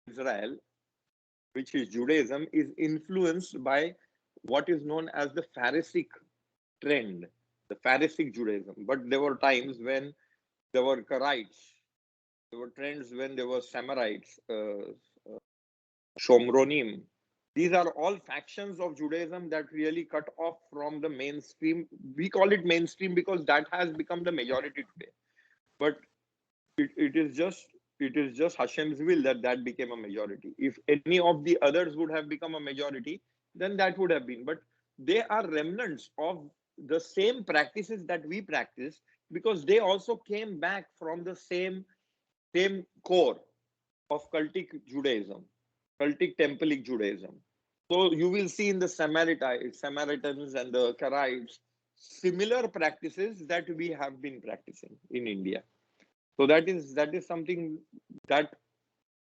Israel, which is Judaism, is influenced by what is known as the Pharisaic trend, the Pharisaic Judaism. But there were times when there were Karaites, there were trends when there were Samarites, Shomronim. These are all factions of Judaism that really cut off from the mainstream. We call it mainstream because that has become the majority today. But it is just Hashem's will that that became a majority. If any of the others would have become a majority, then that would have been. But they are remnants of the same practices that we practice because they also came back from the same core of cultic Judaism, cultic templic Judaism. So you will see in the Samaritans and the Karaites similar practices that we have been practicing in India. So that is something that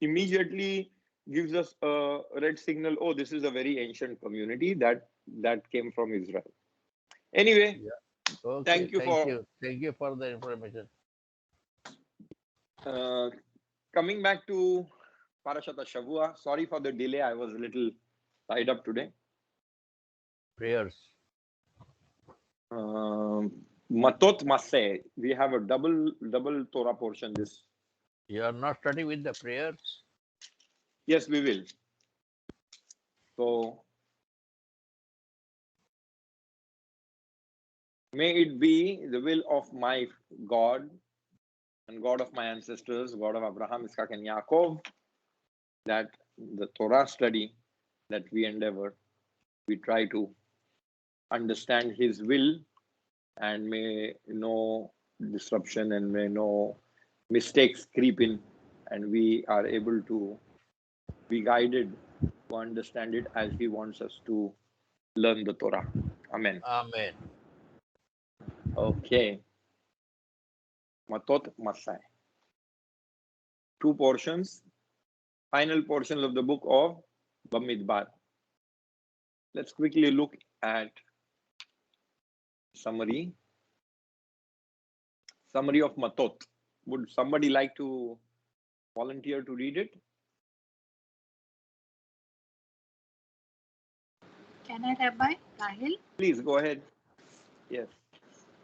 immediately gives us a red signal. Oh, this is a very ancient community that came from Israel. Anyway, Yeah. Okay. thank you Thank for you. Thank you for the information. coming back to Parashat Shavua. Sorry for the delay. I was a little tied up today. Prayers. Matot masei. We have a double Torah portion. This. You are not starting with the prayers? Yes, we will. So may it be the will of my God and God of my ancestors, God of Abraham, Isaac, and Yaakov, that the Torah study that we endeavor, we try to understand His will, and may no disruption and may no mistakes creep in, and we are able to be guided to understand it as He wants us to learn the Torah. Amen. Amen. Okay. Matot Masai. Two portions, final portions of the book of Bamidbar. Let's quickly look at summary of Matot. Would somebody like to volunteer to read it? Can I, Rabbi Rahil? Please go ahead. Yes.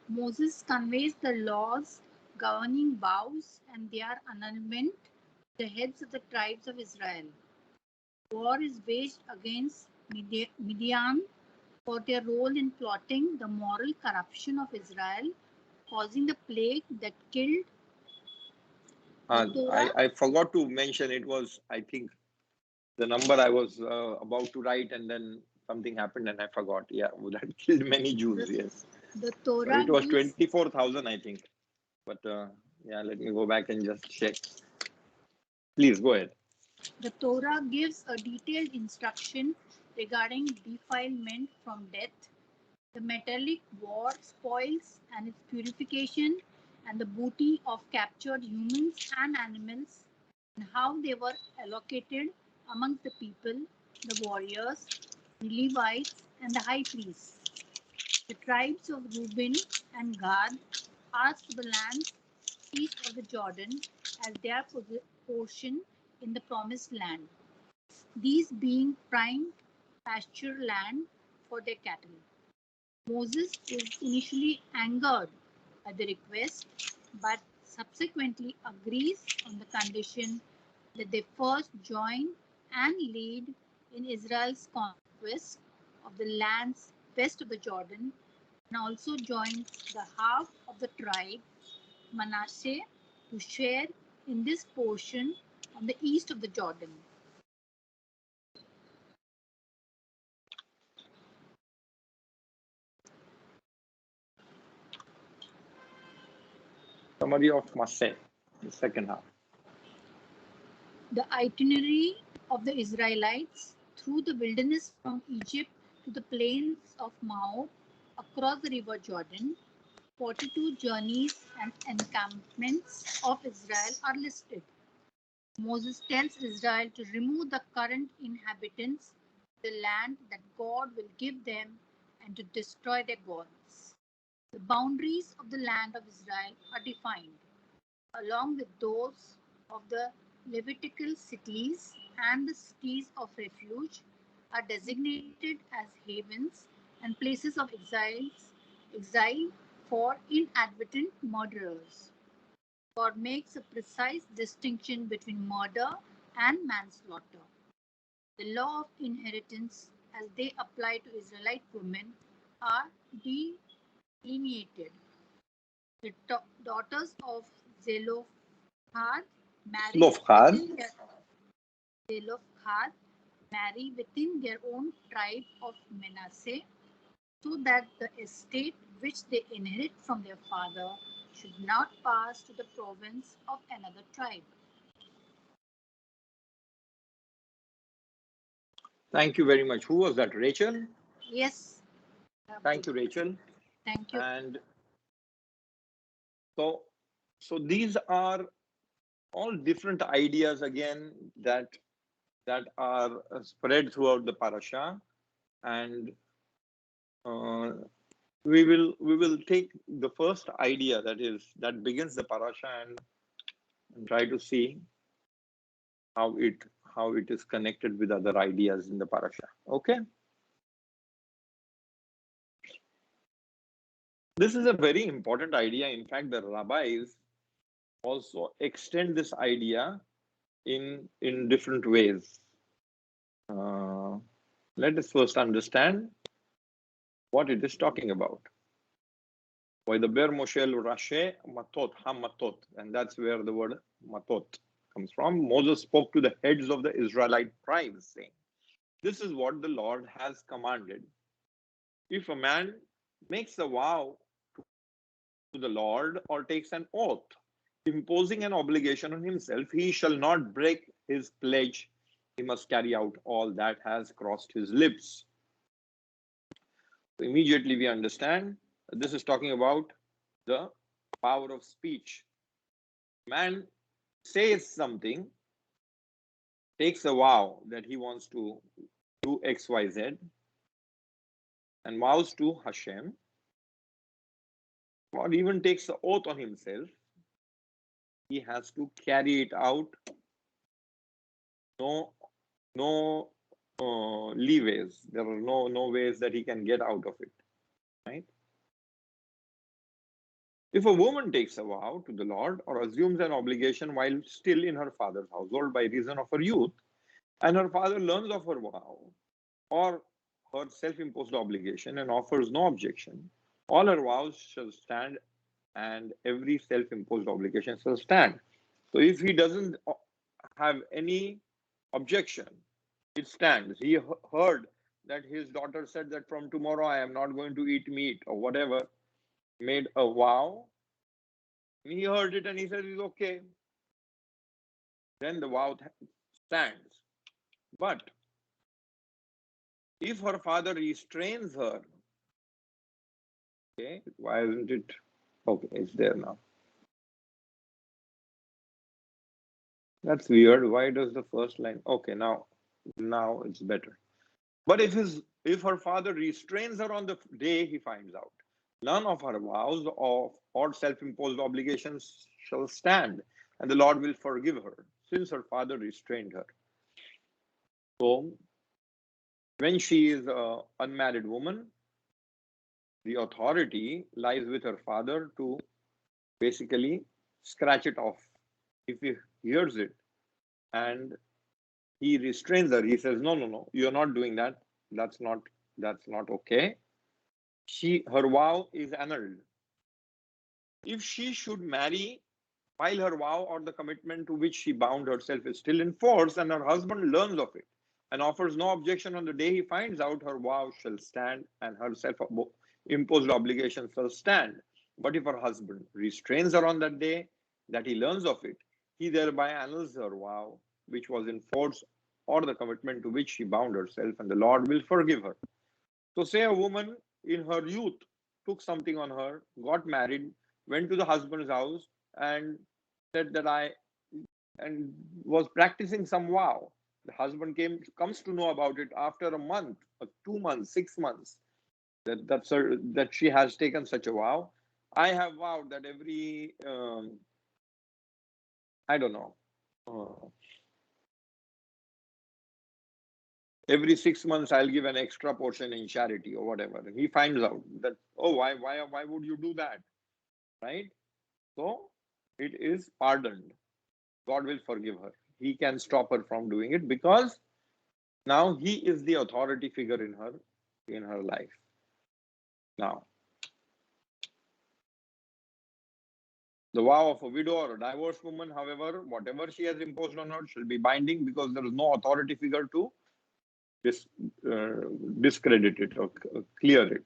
Moses conveys the laws governing vows and their annulment to the heads of the tribes of Israel. War is waged against Midian for their role in plotting the moral corruption of Israel, causing the plague that killed. I forgot to mention, it was, I think, the number I was about to write, and then something happened and I forgot. Yeah, that killed many Jews. Yes. The Torah It was gives 24,000, I think. But yeah, let me go back and just check. Please go ahead. The Torah gives a detailed instruction regarding defilement from death, the metallic war spoils and its purification, and the booty of captured humans and animals, and how they were allocated amongst the people, the warriors, the Levites, and the high priests. The tribes of Reuben and Gad asked for the lands east of the Jordan as their portion in the promised land, these being prime pasture land for their cattle. Moses is initially angered by the request, but subsequently agrees on the condition that they first join and lead in Israel's conquest of the lands west of the Jordan, and also joins the half of the tribe, Manasseh, to share in this portion on the east of the Jordan. Summary of Masei, the second half. The itinerary of the Israelites through the wilderness from Egypt to the plains of Moab across the river Jordan, 42 journeys and encampments of Israel are listed. Moses tells Israel to remove the current inhabitants of the land that God will give them and to destroy their gods. The boundaries of the land of Israel are defined, along with those of the Levitical cities and the cities of refuge are designated as havens and places of exile for inadvertent murderers. God makes a precise distinction between murder and manslaughter. The law of inheritance, as they apply to Israelite women, are delineated. The daughters of Zelophehad marry Slofchad. within their Zelophehad marry within their own tribe of Manasseh, so that the estate which they inherit from their father should not pass to the province of another tribe. Thank you very much. Who was that? Rachel? Yes, Thank you, Rachel. thank you. And so, so these are all different ideas again that are spread throughout the parasha, and uh, we will take the first idea that begins the parasha and try to see how it is connected with other ideas in the parasha. Okay, this is a very important idea. In fact, the rabbis also extend this idea in different ways. Uh, let us first understand what it is talking about. Vaidaber Moshe Rashe Matot, Hamatot, and that's where the word Matot comes from. Moses spoke to the heads of the Israelite tribes, saying, "This is what the Lord has commanded. If a man makes a vow to the Lord or takes an oath, imposing an obligation on himself, he shall not break his pledge. He must carry out all that has crossed his lips." So immediately we understand that this is talking about the power of speech. Man says something, takes a vow that he wants to do XYZ, and vows to Hashem, or even takes an oath on himself, he has to carry it out. No, no leeways. There are no ways that he can get out of it. Right? If a woman takes a vow to the Lord or assumes an obligation while still in her father's household by reason of her youth, and her father learns of her vow or her self-imposed obligation and offers no objection, all her vows shall stand and every self-imposed obligation shall stand. So if he doesn't have any objection, it stands. He heard that his daughter said that from tomorrow I am not going to eat meat or whatever, made a vow. He heard it and he said, it's okay. Then the vow stands. But if her father restrains her, okay, why isn't it? Okay, it's there now. That's weird. Why does the first line? Okay, now it's better. But if her father restrains her on the day he finds out, none of her vows or self-imposed obligations shall stand, and the Lord will forgive her, since her father restrained her. So when she is an unmarried woman, the authority lies with her father to basically scratch it off. If he hears it and he restrains her, he says, no, you're not doing that. That's not okay. Her vow is annulled. If she should marry while her vow or the commitment to which she bound herself is still in force, and her husband learns of it and offers no objection on the day he finds out, her vow shall stand and her self-imposed obligation shall stand. But if her husband restrains her on that day that he learns of it, he thereby annuls her vow, which was in force, or the commitment to which she bound herself, and the Lord will forgive her. So say a woman in her youth took something on her, got married, went to the husband's house and said that and was practicing some vow. The husband comes to know about it after a month, 2 months, 6 months, that she has taken such a vow. I have vowed that every I don't know, uh, every 6 months I'll give an extra portion in charity or whatever. He finds out that, oh, why would you do that? Right? So it is pardoned. God will forgive her. He can stop her from doing it because now he is the authority figure in her life. Now, the vow of a widow or a divorced woman, however, whatever she has imposed on her shall be binding because there is no authority figure to dis, uh, discredit it or clear it.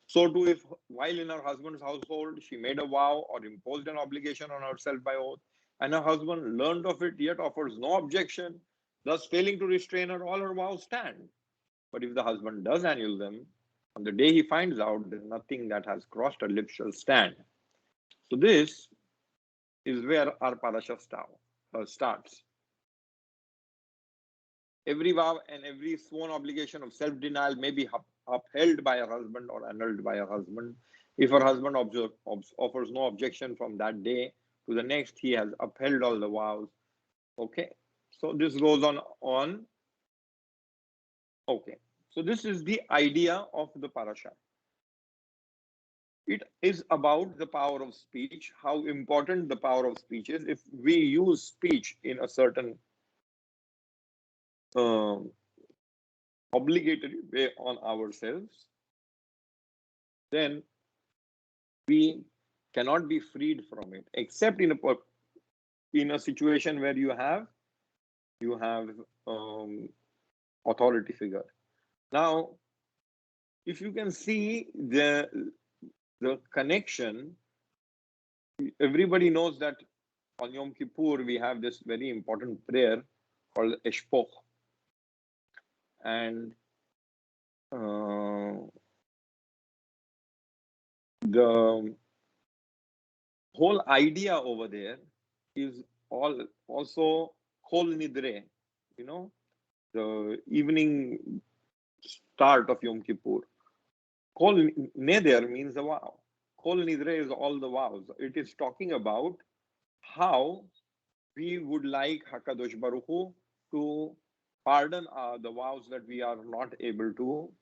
So too, if while in her husband's household she made a vow or imposed an obligation on herself by oath, and her husband learned of it yet offers no objection, thus failing to restrain her, all her vows stand. But if the husband does annul them, on the day he finds out, then nothing that has crossed her lips shall stand. So this is where our parasha starts. Every vow and every sworn obligation of self-denial may be upheld by her husband or annulled by her husband. If her husband offers no objection from that day to the next, he has upheld all the vows. Okay, so this goes on. Okay, so this is the idea of the parasha. It is about the power of speech, how important the power of speech is. If we use speech in a certain obligatory way on ourselves, then we cannot be freed from it, except in a situation where you have authority figure. Now, if you can see the connection, everybody knows that on Yom Kippur we have this very important prayer called Eshpoch, and the whole idea over there is also Kol Nidre, the evening start of Yom Kippur. Kol Neder means a vow. Kol Nidre is all the vows. It is talking about how we would like Hakadosh Baruch Hu to pardon the vows that we are not able to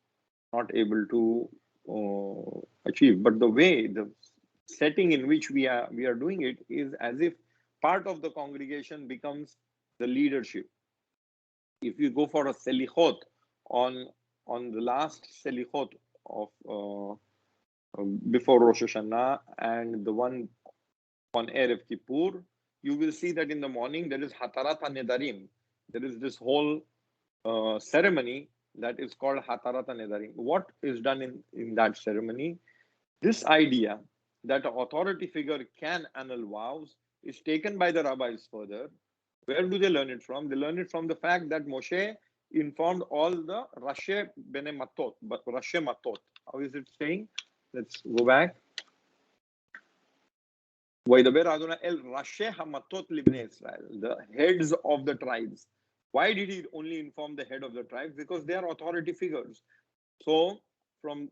achieve. But the way, the setting in which we are doing it is as if part of the congregation becomes the leadership. If you go for a selichot on the last selichot of before Rosh Hashanah and the one on Erev Kippur, you will see that in the morning there is Hatarat HaNedarim. There is this whole ceremony that is called Hatarat HaNedarim. What is done in that ceremony? This idea that an authority figure can annul vows is taken by the rabbis further. Where do they learn it from? They learn it from the fact that Moshe informed all the Rashe Bene Matot, but Rashe Matot. How is it saying? Let's go back. Vaidaber Adonai El Rashe Hamatot Libnei Israel, the heads of the tribes. Why did he only inform the head of the tribes? Because they are authority figures. So from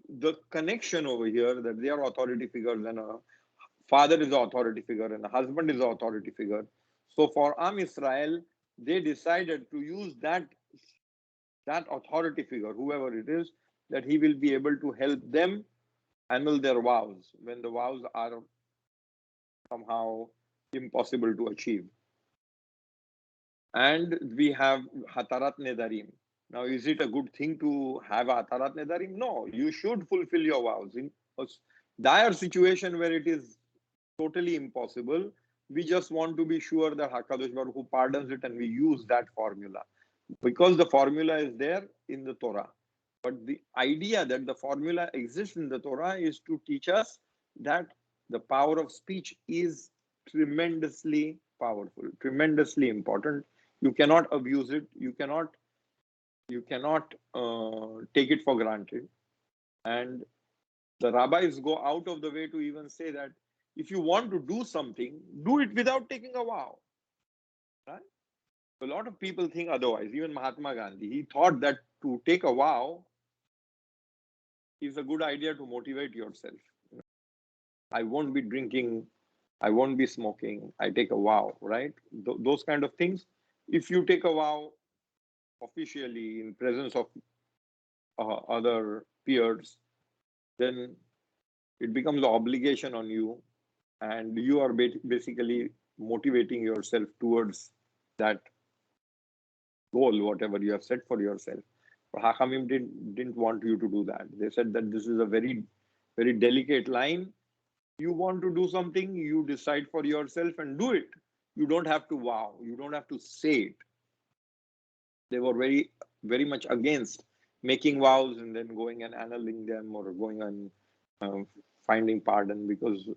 the connection over here that they are authority figures, and a father is the authority figure and a husband is the authority figure. So for Am Israel, they decided to use that authority figure, whoever it is, that he will be able to help them annul their vows when the vows are somehow impossible to achieve. And we have Hatarat Nedarim. Now, is it a good thing to have Hatarat Nedarim? No, you should fulfill your vows. In a dire situation where it is totally impossible, we just want to be sure that HaKadosh Baruch Hu pardons it, and we use that formula. Because the formula is there in the Torah. But the idea that the formula exists in the Torah is to teach us that the power of speech is tremendously powerful, tremendously important. You cannot abuse it. You cannot take it for granted. And the rabbis go out of the way to even say that if you want to do something, do it without taking a vow. Right? A lot of people think otherwise. Even Mahatma Gandhi, he thought that to take a vow is a good idea to motivate yourself. I won't be drinking I won't be smoking. I take a vow, right? Those kind of things. If you take a vow officially in presence of other peers, then it becomes an obligation on you, and you are basically motivating yourself towards that goal, whatever you have set for yourself. But Hakamim didn't want you to do that. They said that this is a very, very delicate line. You want to do something, you decide for yourself and do it. You don't have to vow. You don't have to say it. They were very, very much against making vows and then going and annulling them or going and finding pardon, because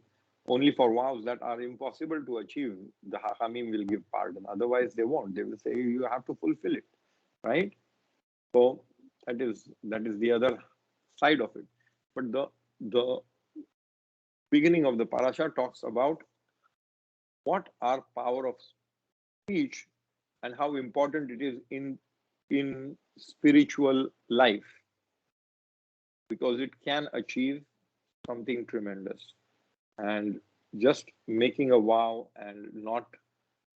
only for vows that are impossible to achieve, the Hakamim will give pardon. Otherwise, they won't. They will say you have to fulfill it, right? So that is the other side of it. But the beginning of the parasha talks about what our power of speech and how important it is in spiritual life, because it can achieve something tremendous. And just making a vow and not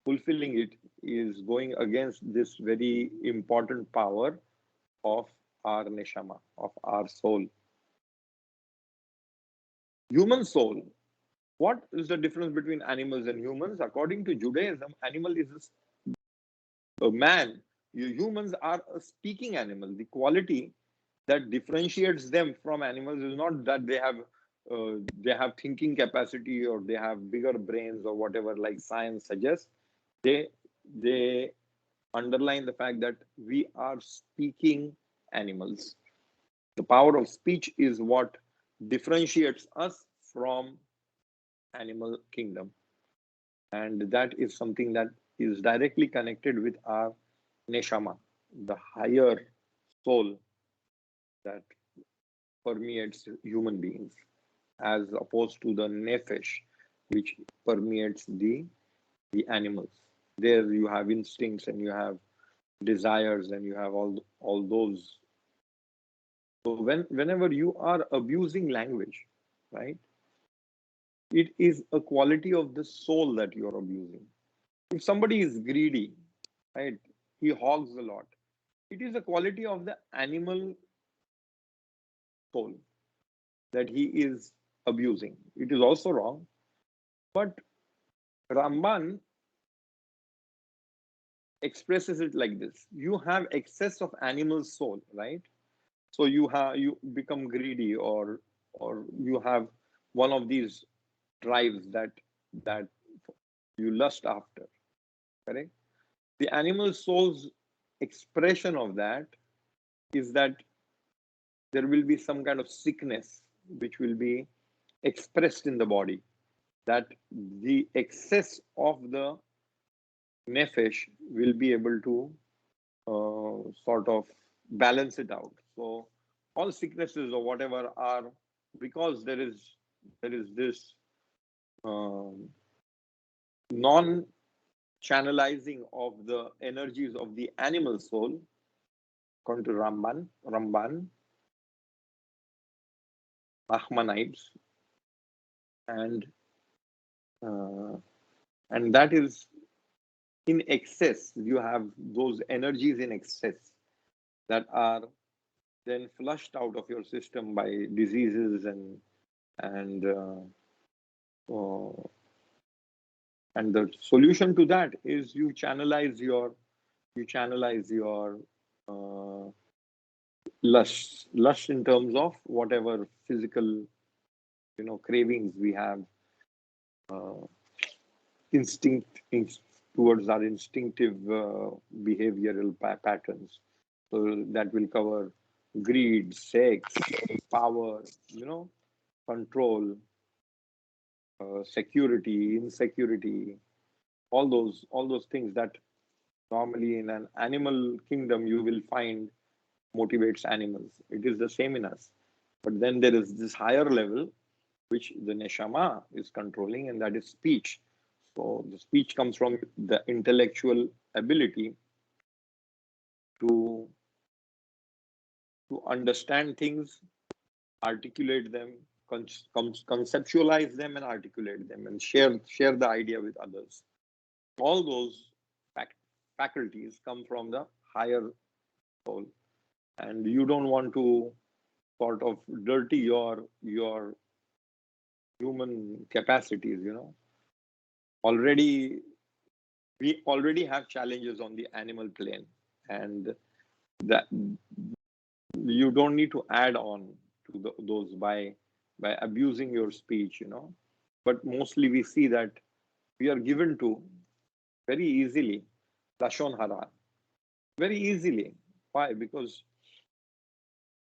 fulfilling it is going against this very important power of our neshama, of our soul. Human soul. What is the difference between animals and humans? According to Judaism, animal is a man. Humans are a speaking animal. The quality that differentiates them from animals is not that they have thinking capacity or they have bigger brains or whatever, like science suggests. They underline the fact that we are speaking animals. The power of speech is what differentiates us from animal kingdom, and that is something that is directly connected with our neshama, the higher soul that permeates human beings, as opposed to the nefesh, which permeates the animals. There you have instincts and you have desires and you have all those. So whenever you are abusing language, right, it is a quality of the soul that you are abusing. If somebody is greedy, right, he hogs a lot. It is a quality of the animal soul that he is abusing. It is also wrong. But Ramban expresses it like this: you have excess of animal soul, right? So you become greedy, or you have one of these drives that you lust after, correct? The animal soul's expression of that is that there will be some kind of sickness which will be expressed in the body, that the excess of the nefesh will be able to sort of balance it out. So all sicknesses or whatever are because there is this non channelizing of the energies of the animal soul, according to Ramban, Achmanides, and that is in excess. You have those energies in excess that are then flushed out of your system by diseases and the solution to that is you channelize your lust in terms of whatever physical cravings we have, instinct towards our instinctive behavioral patterns. So that will cover greed, sex, power, control, security, insecurity, all those things that normally in an animal kingdom you will find motivates animals. It is the same in us. But then there is this higher level which the neshama is controlling, and that is speech. So the speech comes from the intellectual ability to understand things, articulate them, conceptualize them and articulate them and share the idea with others. All those faculties come from the higher soul, and you don't want to sort of dirty your human capacities. Already we already have challenges on the animal plane, and that you don't need to add on to those by abusing your speech. But mostly we see that we are given to very easily lashon hara, very easily. Why? Because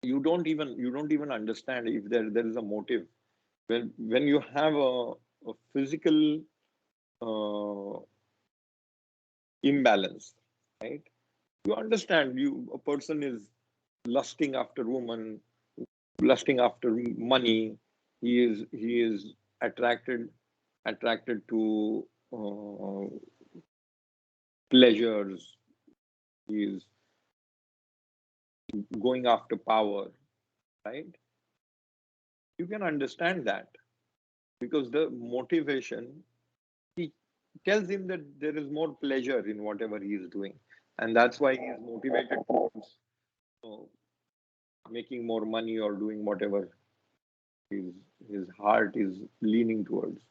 you don't even understand if there is a motive. When you have a physical imbalance, right? You understand, a person is lusting after woman, lusting after money. He is attracted to pleasures. He is going after power, right? You can understand that because the motivation, he tells him that there is more pleasure in whatever he is doing, and that's why he is motivated towards making more money or doing whatever his heart is leaning towards.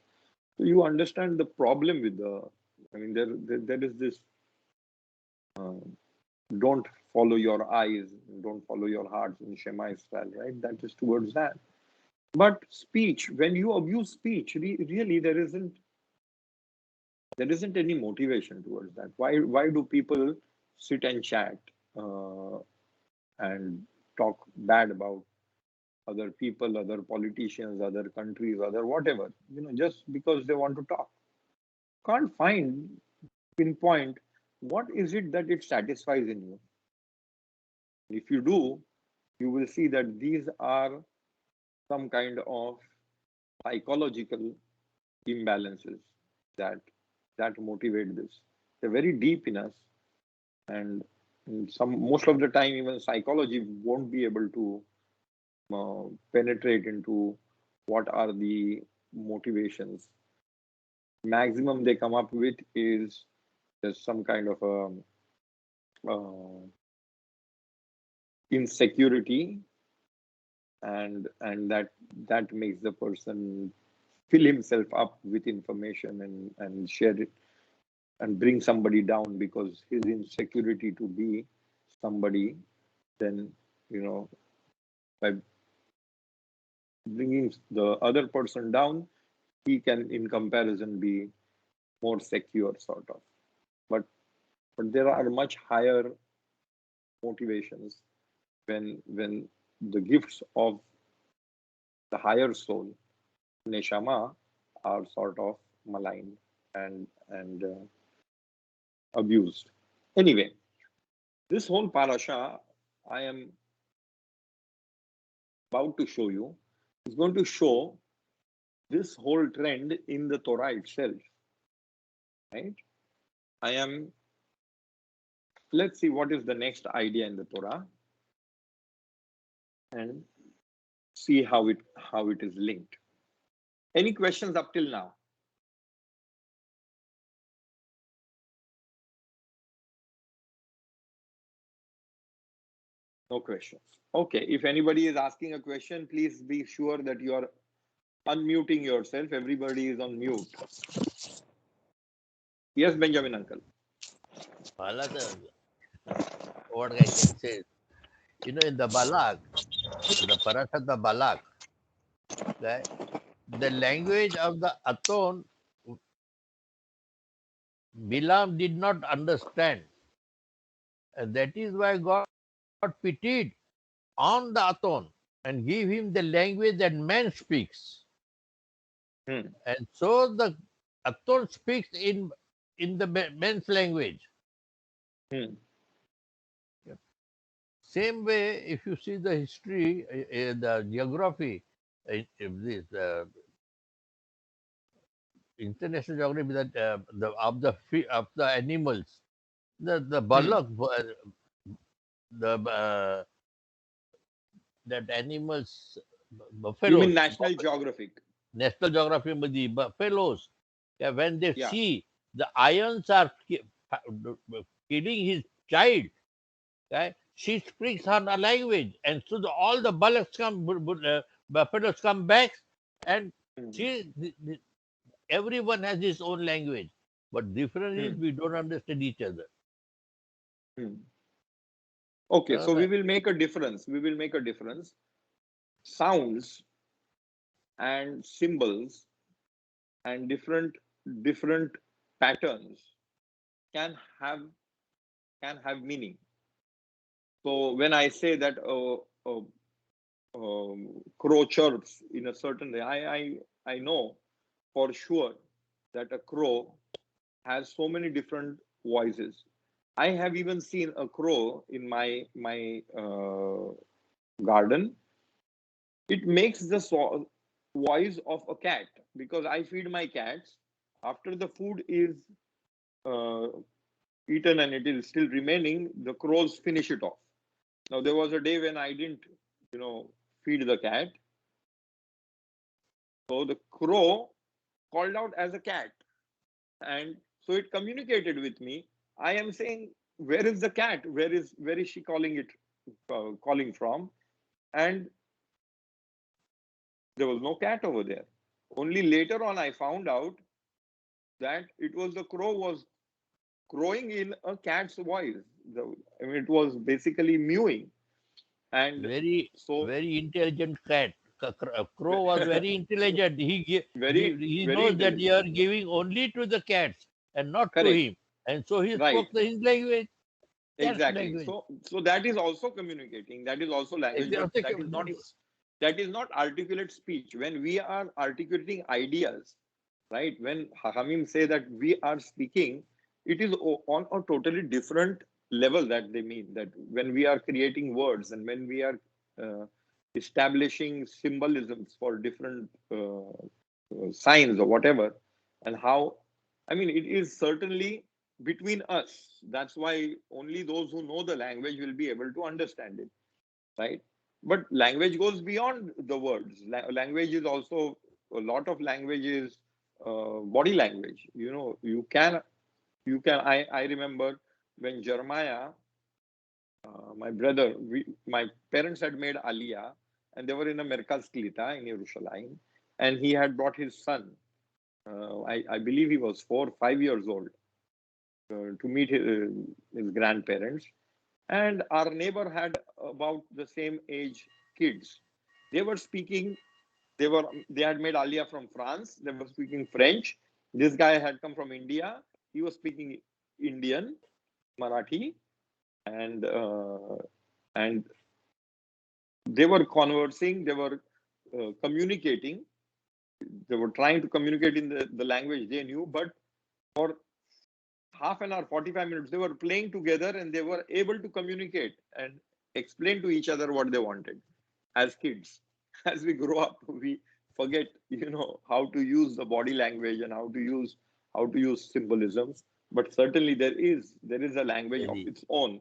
So you understand the problem with there is this don't follow your eyes, don't follow your hearts in Shema Israel, right? That is towards that. But speech, when you abuse speech, really there isn't any motivation towards that. Why do people sit and chat and talk bad about other people, other politicians, other countries, other whatever, just because they want to talk? Can't pinpoint what is it that it satisfies in you. If you do, you will see that these are some kind of psychological imbalances that motivate this. They're very deep in us, and most of the time even psychology won't be able to penetrate into what are the motivations. Maximum they come up with is there's some kind of insecurity, and that makes the person fill himself up with information and share it and bring somebody down because his insecurity to be somebody. Then by bringing the other person down, he can in comparison be more secure, sort of. But there are much higher motivations when the gifts of the higher soul, neshama, are sort of maligned and abused. Anyway, this whole parasha I am about to show you is going to show this whole trend in the Torah itself, right? Let's see what is the next idea in the Torah and see how it is linked. Any questions up till now? No questions. Okay, if anybody is asking a question, please be sure that you are unmuting yourself. Everybody is on mute. Yes, Benjamin uncle. What I can say, in the Balak, the Parashat the Balak, right? The language of the Aton, Bilam did not understand. And that is why God pitied on the Aton and give him the language that man speaks. And so the Aton speaks in the man's language. Same way, if you see the history, the geography, this international geography, that of the animals, the bullock, that animals You mean buffaloes, National Geographic? National Geography मध्ये buffaloes, when they Yeah. see the ions are killing his child, okay, she speaks her language, and so all the bullocks buffaloes come back, and Hmm. she, everyone has his own language, but difference is Hmm. we don't understand each other. Hmm. Okay, so we That will make a difference. We will make a difference. Sounds and symbols and different patterns can have meaning. So when I say that crow chirps in a certain way, I know for sure that a crow has so many different voices. I have even seen a crow in my garden. It makes the voice of a cat because I feed my cats. After the food is uh, eaten and it is still remaining, the crows finish it off. Now there was a day when I didn't, feed the cat, so the crow called out as a cat, and so it communicated with me. I am saying, where is the cat? Where is she calling from? And there was no cat over there. Only later on I found out that it was the crow was crowing in a cat's voice. It was basically mewing. And very so, very intelligent cat. Crow was very intelligent. He very knows that you intelligent. are giving only to the cats and not to Correct. him, and so he Right. spoke his language, cat's Exactly. language. So that is also communicating. That is also language, but that is not articulate speech. When we are articulating ideas, right? When Hamim say that we are speaking, it is on a totally different level that they mean. That when we are creating words and when we are uh, establishing symbolisms for different signs or whatever, and how, it is certainly between us. That's why only those who know the language will be able to understand it, right? But language goes beyond the words. Language is also, a lot of language is body language. I remember when Jeremiah, my brother, my parents had made Aliyah, and they were in a Merkaz Klita in Yerushalayim, and he had brought his son. I believe he was 4 5 years old, to meet his grandparents. And our neighbor had about the same age kids. They were speaking, they had made Aliyah from France. They were speaking French. This guy had come from India. He was speaking Indian, Marathi, and and they were conversing. They were communicating. They were trying to communicate in the language they knew, but for half an hour, 45 minutes, they were playing together and they were able to communicate and explain to each other what they wanted as kids. As we grow up, we forget, how to use the body language and how to use symbolisms. But certainly there is a language of Very, its own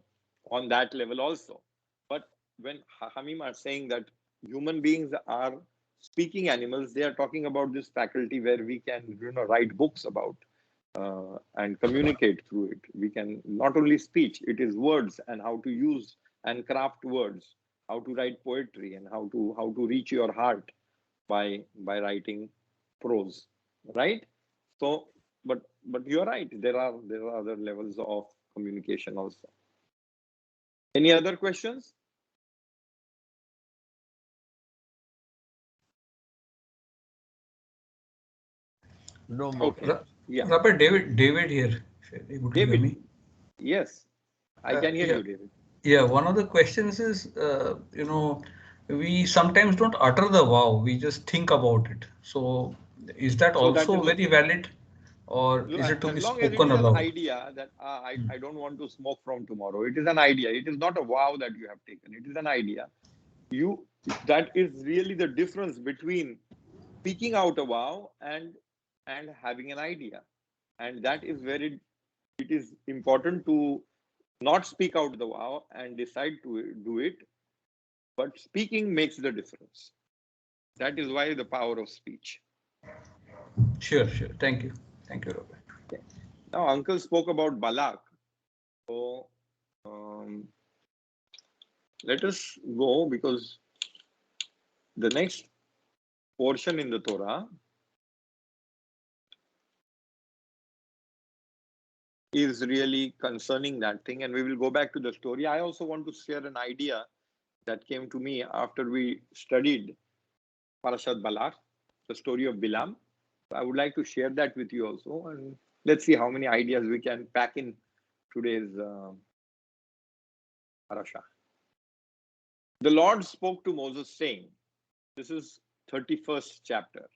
on that level also. But when Hamim are saying that human beings are speaking animals, they are talking about this faculty where we can, write books about and communicate through it. We can not only speech, it is words and how to use and craft words, how to write poetry and how to reach your heart by writing prose, right? So, but you're right. There are other levels of communication also. Any other questions? no more Okay. questions. Yeah, Rabbi, David here. If you're able to hear David. me. Yes, I can hear Yeah, you, David. yeah. One of the questions is, we sometimes don't utter the vow. We just think about it. So, is that So that also is very okay. valid, or is it to As be long as it spoken is an aloud? idea that Hmm. I don't want to smoke from tomorrow. It is an idea. It is not a vow that you have taken. It is an idea. You That is really the difference between speaking out a vow and having an idea. And that is where it is important to not speak out the vow and decide to do it. But speaking makes the difference. That is why the power of speech. Sure, sure. Thank you. Thank you, Rabbi. Okay. Now, Uncle spoke about Balak. So um, let us go, because the next portion in the Torah is really concerning that thing, and we will go back to the story. I also want to share an idea that came to me after we studied Parashat Balak, the story of Bilam. I would like to share that with you also, and let's see how many ideas we can pack in today's parasha. The Lord spoke to Moses saying, this is 31st chapter,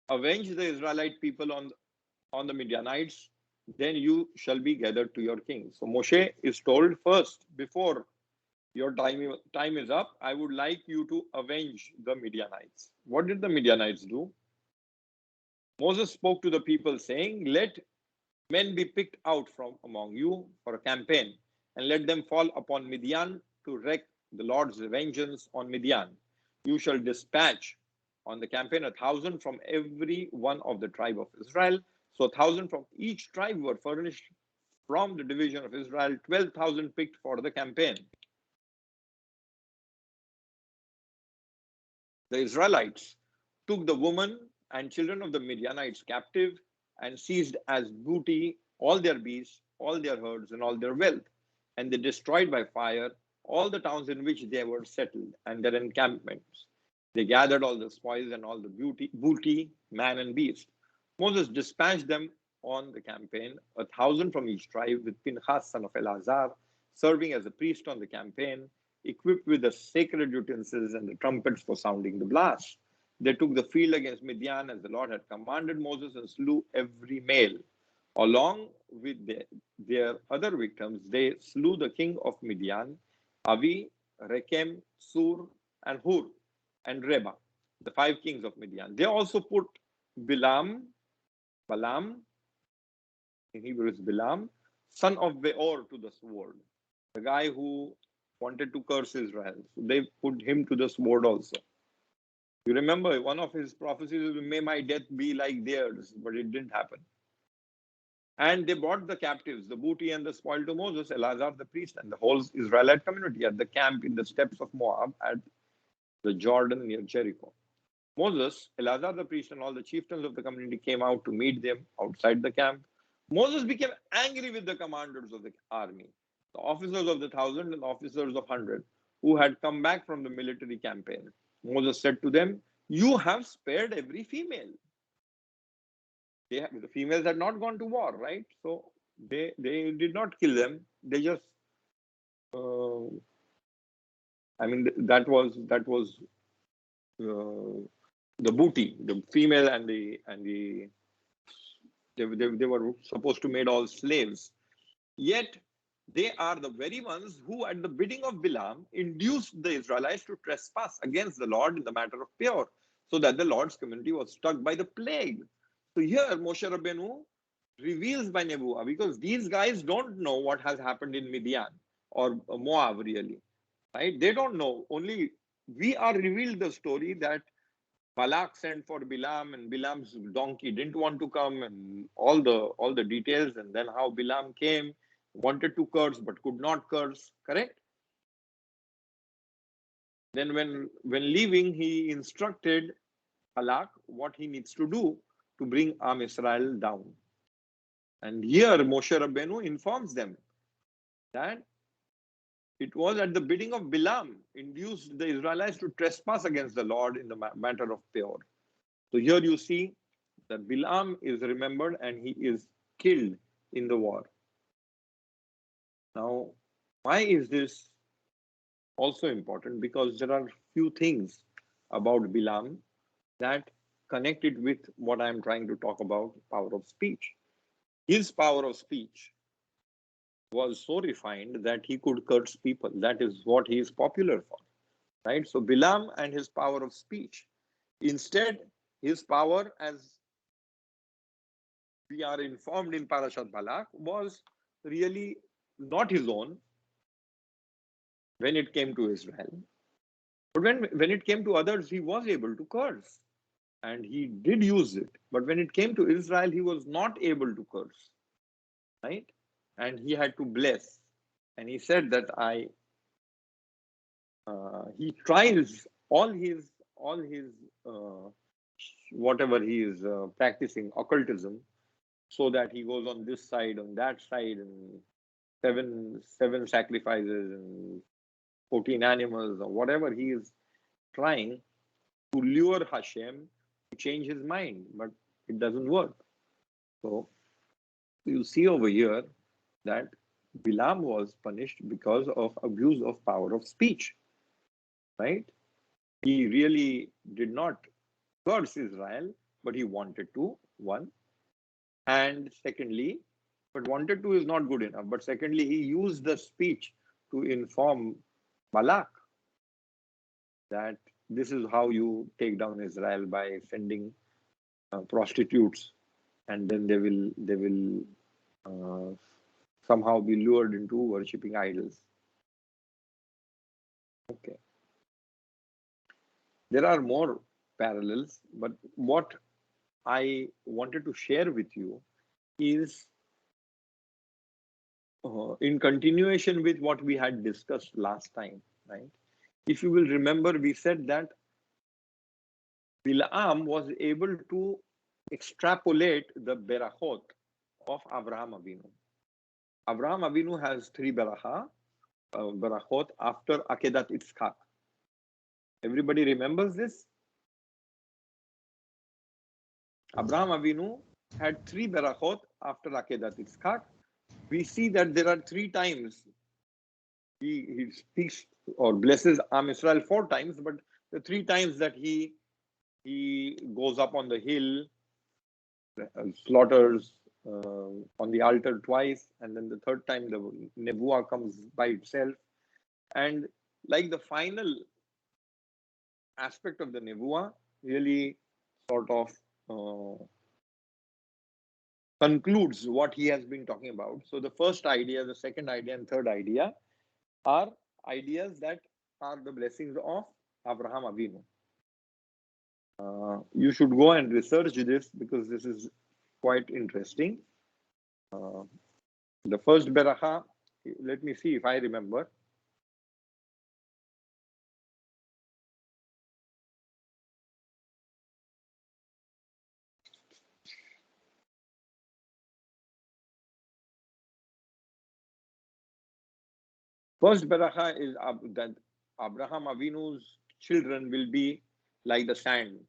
avenge the Israelite people on the Midianites, then you shall be gathered to your king. So Moshe is told first, before your time is up, I would like you to avenge the Midianites. What did the Midianites do? Moses spoke to the people saying, let men be picked out from among you for a campaign, and let them fall upon Midian to wreak the Lord's vengeance on Midian. You shall dispatch on the campaign 1,000 from every one of the tribe of Israel. So 1,000 from each tribe were furnished from the division of Israel, 12,000 picked for the campaign. The Israelites took the women and children of the Midianites captive and seized as booty all their beasts, all their herds, and all their wealth. And they destroyed by fire all the towns in which they were settled and their encampments. They gathered all the spoils and all the booty, man and beast. Moses dispatched them on the campaign, 1,000 from each tribe, with Pinchas, son of Eleazar, serving as a priest on the campaign, equipped with the sacred utensils and the trumpets for sounding the blast. They took the field against Midian as the Lord had commanded Moses, and slew every male. Along with their other victims, they slew the king of Midian, Avi, Rechem, Sur, and Hur, and Reba, the 5 kings of Midian. They also put Balaam, in Hebrew is Balaam, son of Beor, to the sword. The guy who wanted to curse Israel. So they put him to the sword also. You remember one of his prophecies, may my death be like theirs, but it didn't happen. And they brought the captives, the booty and the spoil to Moses, Eleazar the priest, and the whole Israelite community at the camp in the steppes of Moab at the Jordan near Jericho. Moses, Eleazar the priest, and all the chieftains of the community came out to meet them outside the camp. Moses became angry with the commanders of the army, the officers of the 1,000 and officers of 100, who had come back from the military campaign. Moses said to them, you have spared every female. The females had not gone to war, right? So they did not kill them. They just, that was the booty, the female and they were supposed to made all slaves. Yet they are the very ones who, at the bidding of Balaam, induced the Israelites to trespass against the Lord in the matter of Peor, so that the Lord's community was struck by the plague. So here Moshe Rabbeinu reveals by Nebuah, because these guys don't know what has happened in Midian or Moab really, right? They don't know. Only we are revealed the story that Balak sent for Bilam, and Bilam's donkey didn't want to come, and all the details, and then how Bilam came, wanted to curse but could not curse, correct? Then when leaving, he instructed Balak what he needs to do to bring Am Israel down. And here Moshe Rabbeinu informs them that it was at the bidding of Bilam induced the Israelites to trespass against the Lord in the matter of Peor. So here you see that Bilam is remembered and he is killed in the war. Now, why is this also important? Because there are few things about Bilam that connect it with what I am trying to talk about, power of speech. His power of speech was so refined that he could curse people. That is what he is popular for, right? So Bilam and his power of speech. Instead, his power, as we are informed in Parashat Balak, was really not his own when it came to Israel. But when it came to others, he was able to curse. And he did use it. But when it came to Israel, he was not able to curse. Right? And he had to bless. And he said that he tries all his whatever he is practicing occultism, so that he goes on this side, on that side, and seven sacrifices and 14 animals, or whatever he is trying to lure Hashem to change his mind, but it doesn't work. So you see over here that Bilam was punished because of abuse of power of speech, right? He really did not curse Israel, but he wanted to, one. And secondly, but wanted to is not good enough. But secondly, he used the speech to inform Balak that this is how you take down Israel, by sending prostitutes, and then they will somehow be lured into worshipping idols. Okay. There are more parallels, but what I wanted to share with you is in continuation with what we had discussed last time, right? If you will remember, we said that Bilam was able to extrapolate the berachot of Abraham Avinu. Abraham Avinu has three berachot after Akedat Yitzchak. Everybody remembers this? Abraham Avinu had three berachot after Akedat Yitzchak. We see that there are three times he speaks or blesses Am Israel four times, but the three times that he goes up on the hill, slaughters on the altar twice, and then the third time the nevuah comes by itself. And like the final aspect of the nevuah really sort of concludes what he has been talking about. So the first idea, the second idea, and third idea are ideas that are the blessings of Abraham Avinu. You should go and research this, because this is quite interesting. The first beracha, let me see if I remember. First beracha is that Abraham Avinu's children will be like the sand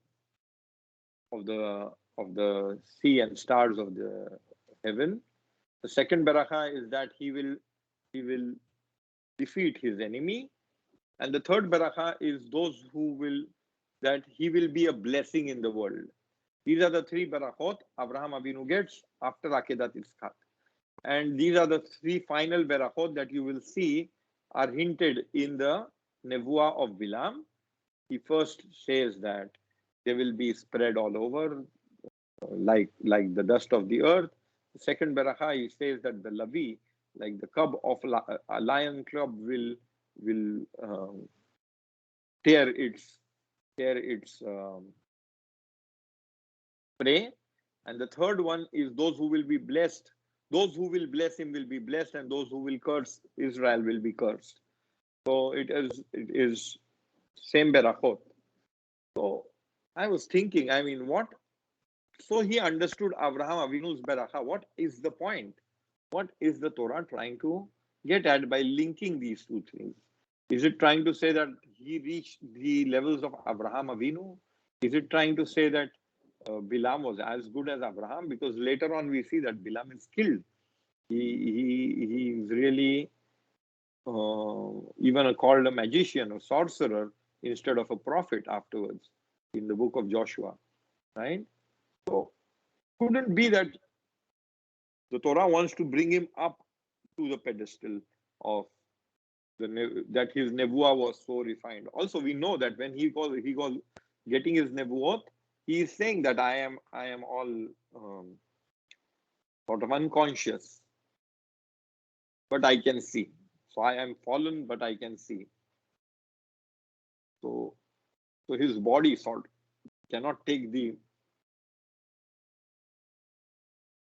of the sea and stars of the heaven. The second beracha is that he will defeat his enemy, and the third beracha is that he will be a blessing in the world. These are the three berachot Abraham Avinu gets after Akedat Yitzchak. And these are the three final berachot that you will see are hinted in the nevuah of Bilam. He first says that they will be spread all over, like the dust of the earth. The second beracha, he says that the lavi, like the cub of a lion cub, will tear its prey. And the third one is those who will be blessed. Those who will bless him will be blessed, and those who will curse Israel will be cursed. So it is same berachot. So I was thinking, what? So he understood Abraham Avinu's beracha. What is the point? What is the Torah trying to get at by linking these two things? Is it trying to say that he reached the levels of Abraham Avinu? Is it trying to say that Bilam was as good as Abraham? Because later on we see that Bilam is killed. He is really even called a magician or sorcerer instead of a prophet afterwards in the book of Joshua, right? So couldn't be that the Torah wants to bring him up to the pedestal of that his nevuah was so refined. Also, we know that when he was getting his nevuot, he is saying that I am all sort of unconscious, but I can see. So I am fallen, but I can see. So his body sort cannot take the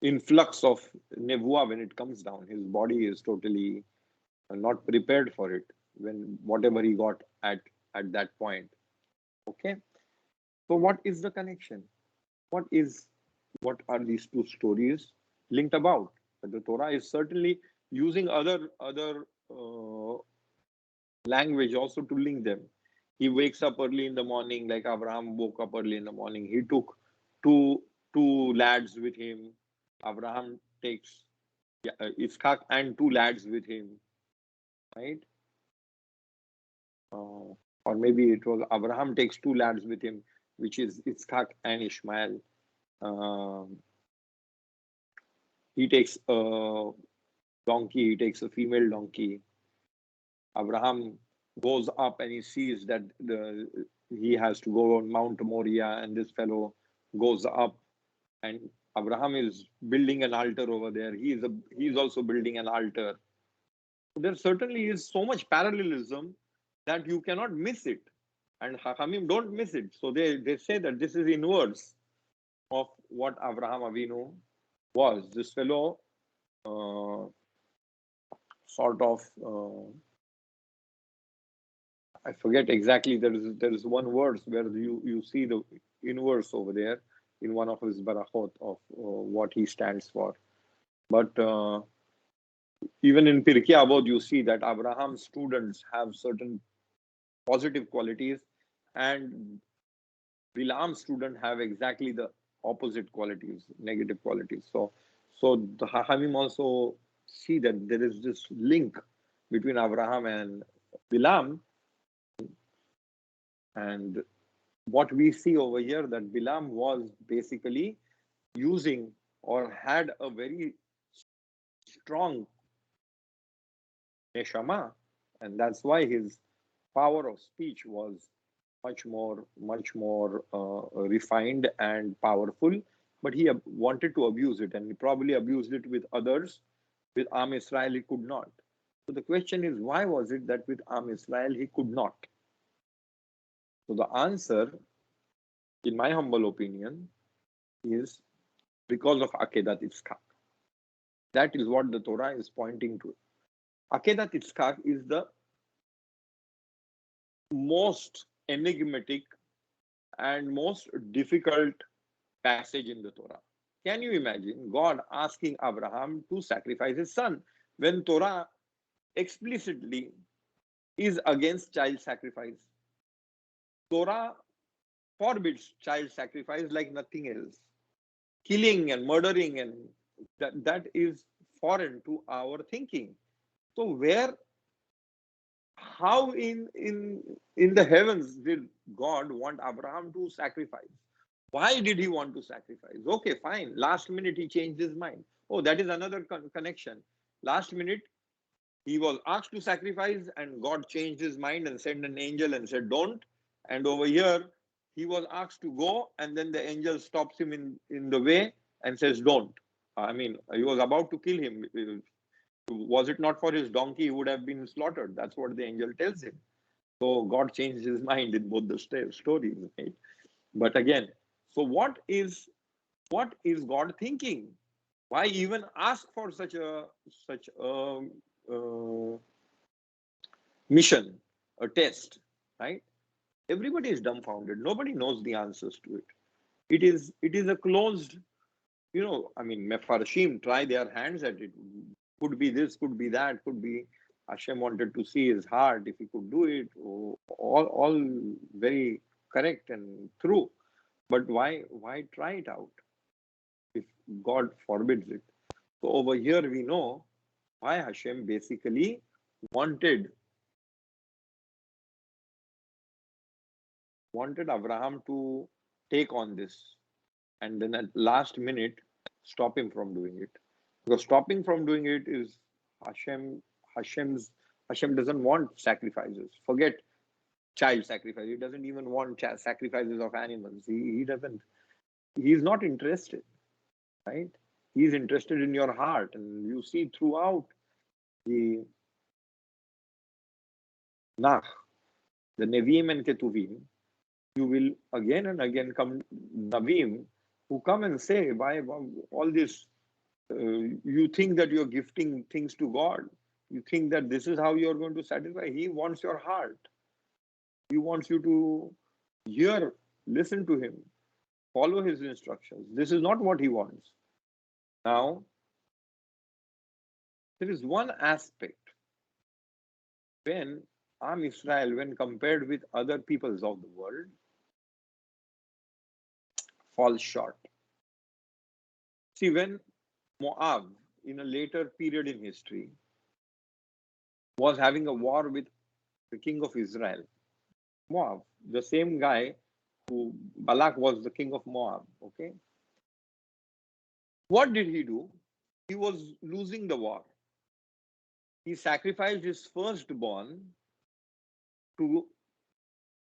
influx of nevuah when it comes down. His body is totally not prepared for it when whatever he got at that point. Okay. So what is the connection? What are these two stories linked about? The Torah is certainly using other language also to link them. He wakes up early in the morning, like Abraham woke up early in the morning. He took two lads with him. Abraham takes Isaac and two lads with him, right? Or maybe it was Abraham takes two lads with him, which is Isaac and Ishmael. He takes a donkey, he takes a female donkey. Abraham goes up and he sees that he has to go on Mount Moriah, and this fellow goes up, and Abraham is building an altar over there. He is also building an altar. There certainly is so much parallelism that you cannot miss it, and Hachamim don't miss it. So they say that this is inverse of what Abraham Avinu was. This fellow sort of I forget exactly. There is one verse where you see the inverse over there in one of his barachot of what he stands for. But even in Pirkei Avot, you see that Abraham's students have certain positive qualities, and Bilam's students have exactly the opposite qualities, negative qualities. So the Hachamim also see that there is this link between Abraham and Bilam. And what we see over here, that Bilam was basically using or had a very strong neshama, and that's why his power of speech was much more refined and powerful. But he wanted to abuse it, and he probably abused it with others. With Am Israel, he could not. So the question is, why was it that with Am Israel he could not? So the answer, in my humble opinion, is because of Akedat Itzchak. That is what the Torah is pointing to. Akedat Itzchak is the most enigmatic and most difficult passage in the Torah. Can you imagine God asking Abraham to sacrifice his son when Torah explicitly is against child sacrifice? Torah forbids child sacrifice like nothing else. Killing and murdering, and that is foreign to our thinking. So how in the heavens did God want Abraham to sacrifice? Why did he want to sacrifice? Okay, fine. Last minute he changed his mind. Oh, that is another connection. Last minute he was asked to sacrifice, and God changed his mind and sent an angel and said, don't. And over here, he was asked to go, and then the angel stops him in the way and says, don't. I mean, he was about to kill him. Was it not for his donkey, he would have been slaughtered. That's what the angel tells him. So God changed his mind in both the stories, right? But again, so what is God thinking? Why even ask for such a mission, a test, right? Everybody is dumbfounded. Nobody knows the answers to it. It is a closed, I mean, Mefarshim try their hands at it. Could be this, could be that, could be Hashem wanted to see his heart, if he could do it. All very correct and true. But why try it out if God forbids it? So over here we know why Hashem basically wanted Abraham to take on this, and then at last minute stop him from doing it. Because stopping from doing it is Hashem doesn't want sacrifices. Forget child sacrifice. He doesn't even want sacrifices of animals. He doesn't. He's not interested, right? He's interested in your heart, and you see throughout the Nach, the Nevi'im and Ketuvim, you will again and again come Navim who come and say, why all this? You think that you're gifting things to God. You think that this is how you're going to satisfy. He wants your heart. He wants you to hear, listen to him, follow his instructions. This is not what he wants. Now, there is one aspect when Israel, when compared with other peoples of the world, falls short. See, when Moab, in a later period in history, was having a war with the king of Israel, Moab, the same guy who Balak was the king of Moab, okay? What did he do? He was losing the war. He sacrificed his firstborn to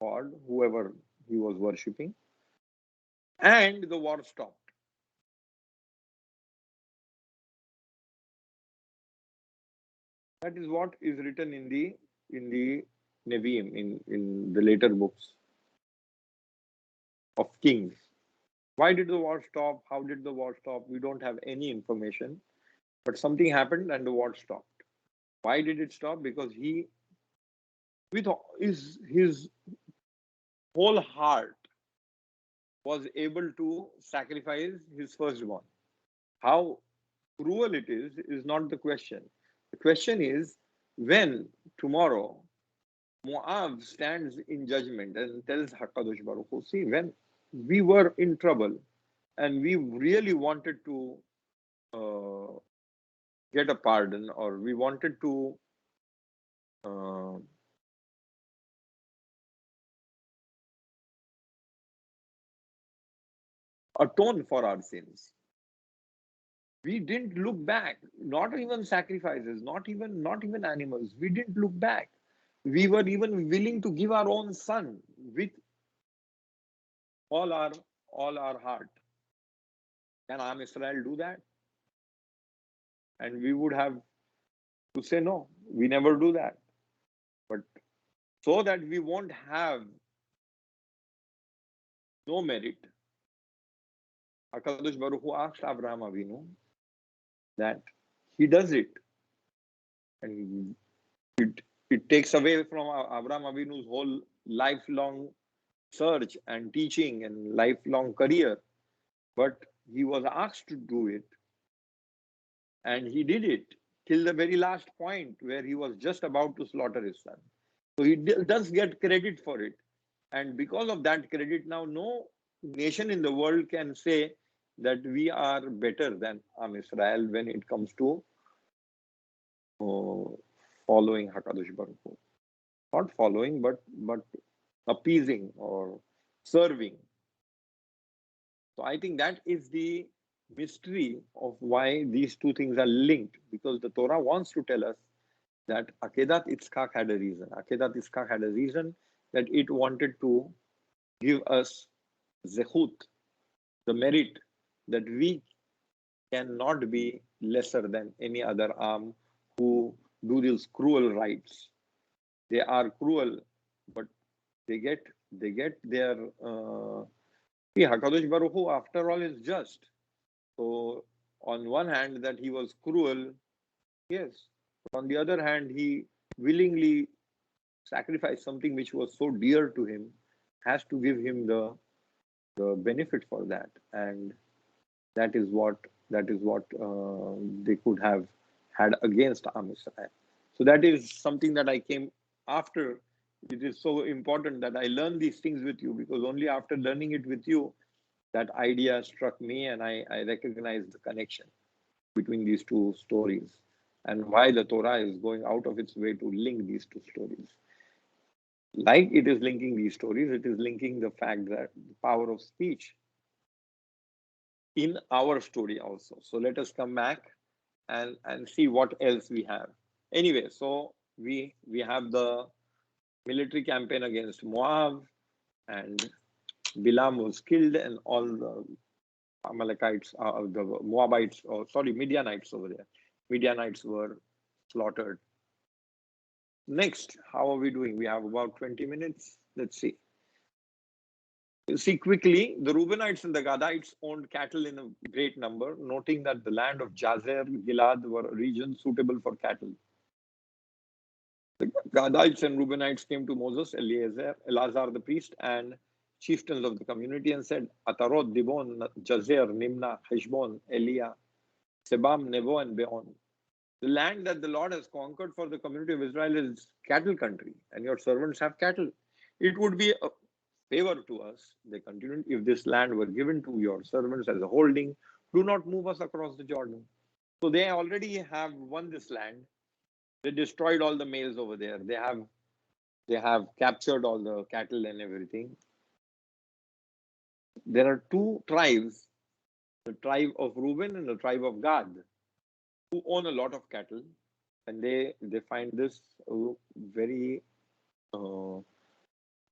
God, whoever he was worshipping, and the war stopped. That is what is written in the Nevi'im, in the later books of Kings. Why did the war stop? How did the war stop? We don't have any information. But something happened and the war stopped. Why did it stop? Because he, with his whole heart, was able to sacrifice his firstborn. How cruel it is not the question. The question is, when tomorrow Moab stands in judgment and tells HaKadosh Baruch Hu, see, when we were in trouble and we really wanted to get a pardon, or we wanted to atone for our sins, we didn't look back. Not even sacrifices, not even animals. We didn't look back. We were even willing to give our own son with all our heart. Can Am Israel do that? And we would have to say no. We never do that. But so that we won't have no merit, HaKadosh Baruch Hu asked Abraham Avinu that he does it, and it takes away from Abraham Avinu's whole lifelong search and teaching and lifelong career. But he was asked to do it, and he did it till the very last point where he was just about to slaughter his son. So he does get credit for it. And because of that credit, now no nation in the world can say that we are better than Am Israel when it comes to following HaKadosh Baruch Hu. Not following, but appeasing or serving. So I think that is the mystery of why these two things are linked, because the Torah wants to tell us that Akedat Yitzchak had a reason. Akedat Yitzchak had a reason that it wanted to give us zechut, the merit that we cannot be lesser than any other Am who do these cruel rites. They are cruel, but they get their HaKadosh Baruch Hu, after all, is just. So on one hand, that he was cruel, yes. But on the other hand, he willingly sacrificed something which was so dear to him, has to give him the benefit for that. And that is what they could have had against Am Israel. So that is something that I came after. It is so important that I learn these things with you, because only after learning it with you, that idea struck me, and I recognized the connection between these two stories and why the Torah is going out of its way to link these two stories. Like it is linking these stories, it is linking the fact that the power of speech in our story also. So let us come back and see what else we have. Anyway, so we have the military campaign against Moab, and Bilam was killed, and all the Amalekites, the Moabites, Midianites over there. Midianites were slaughtered. Next, how are we doing? We have about 20 minutes. Let's see. See quickly, the Reubenites and the Gadites owned cattle in a great number, noting that the land of Jazer, Gilad were regions suitable for cattle. The Gadites and Reubenites came to Moses, Eleazar the priest, and chieftains of the community and said, Atarot, Dibon, Jazer, Nimna, Heshbon, Eliah, Sebam, Nebo, and Beon. The land that the Lord has conquered for the community of Israel is cattle country, and your servants have cattle. It would be a favor to us, they continued, if this land were given to your servants as a holding, do not move us across the Jordan. So they already have won this land. They destroyed all the males over there. They have captured all the cattle and everything. There are two tribes, the tribe of Reuben and the tribe of Gad, who own a lot of cattle, and they find this very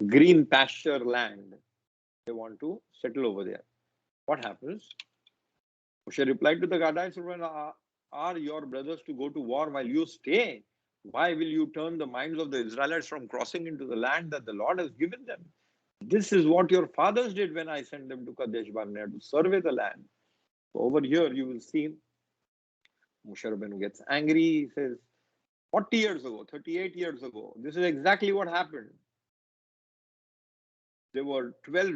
green pasture land. They want to settle over there. What happens? Moshe replied to the Gadites, are your brothers to go to war while you stay? Why will you turn the minds of the Israelites from crossing into the land that the Lord has given them? This is what your fathers did when I sent them to Kadesh Barnea to survey the land. So over here you will see Moshe Rabbeinu gets angry. He says, 40 years ago, 38 years ago, this is exactly what happened. There were 12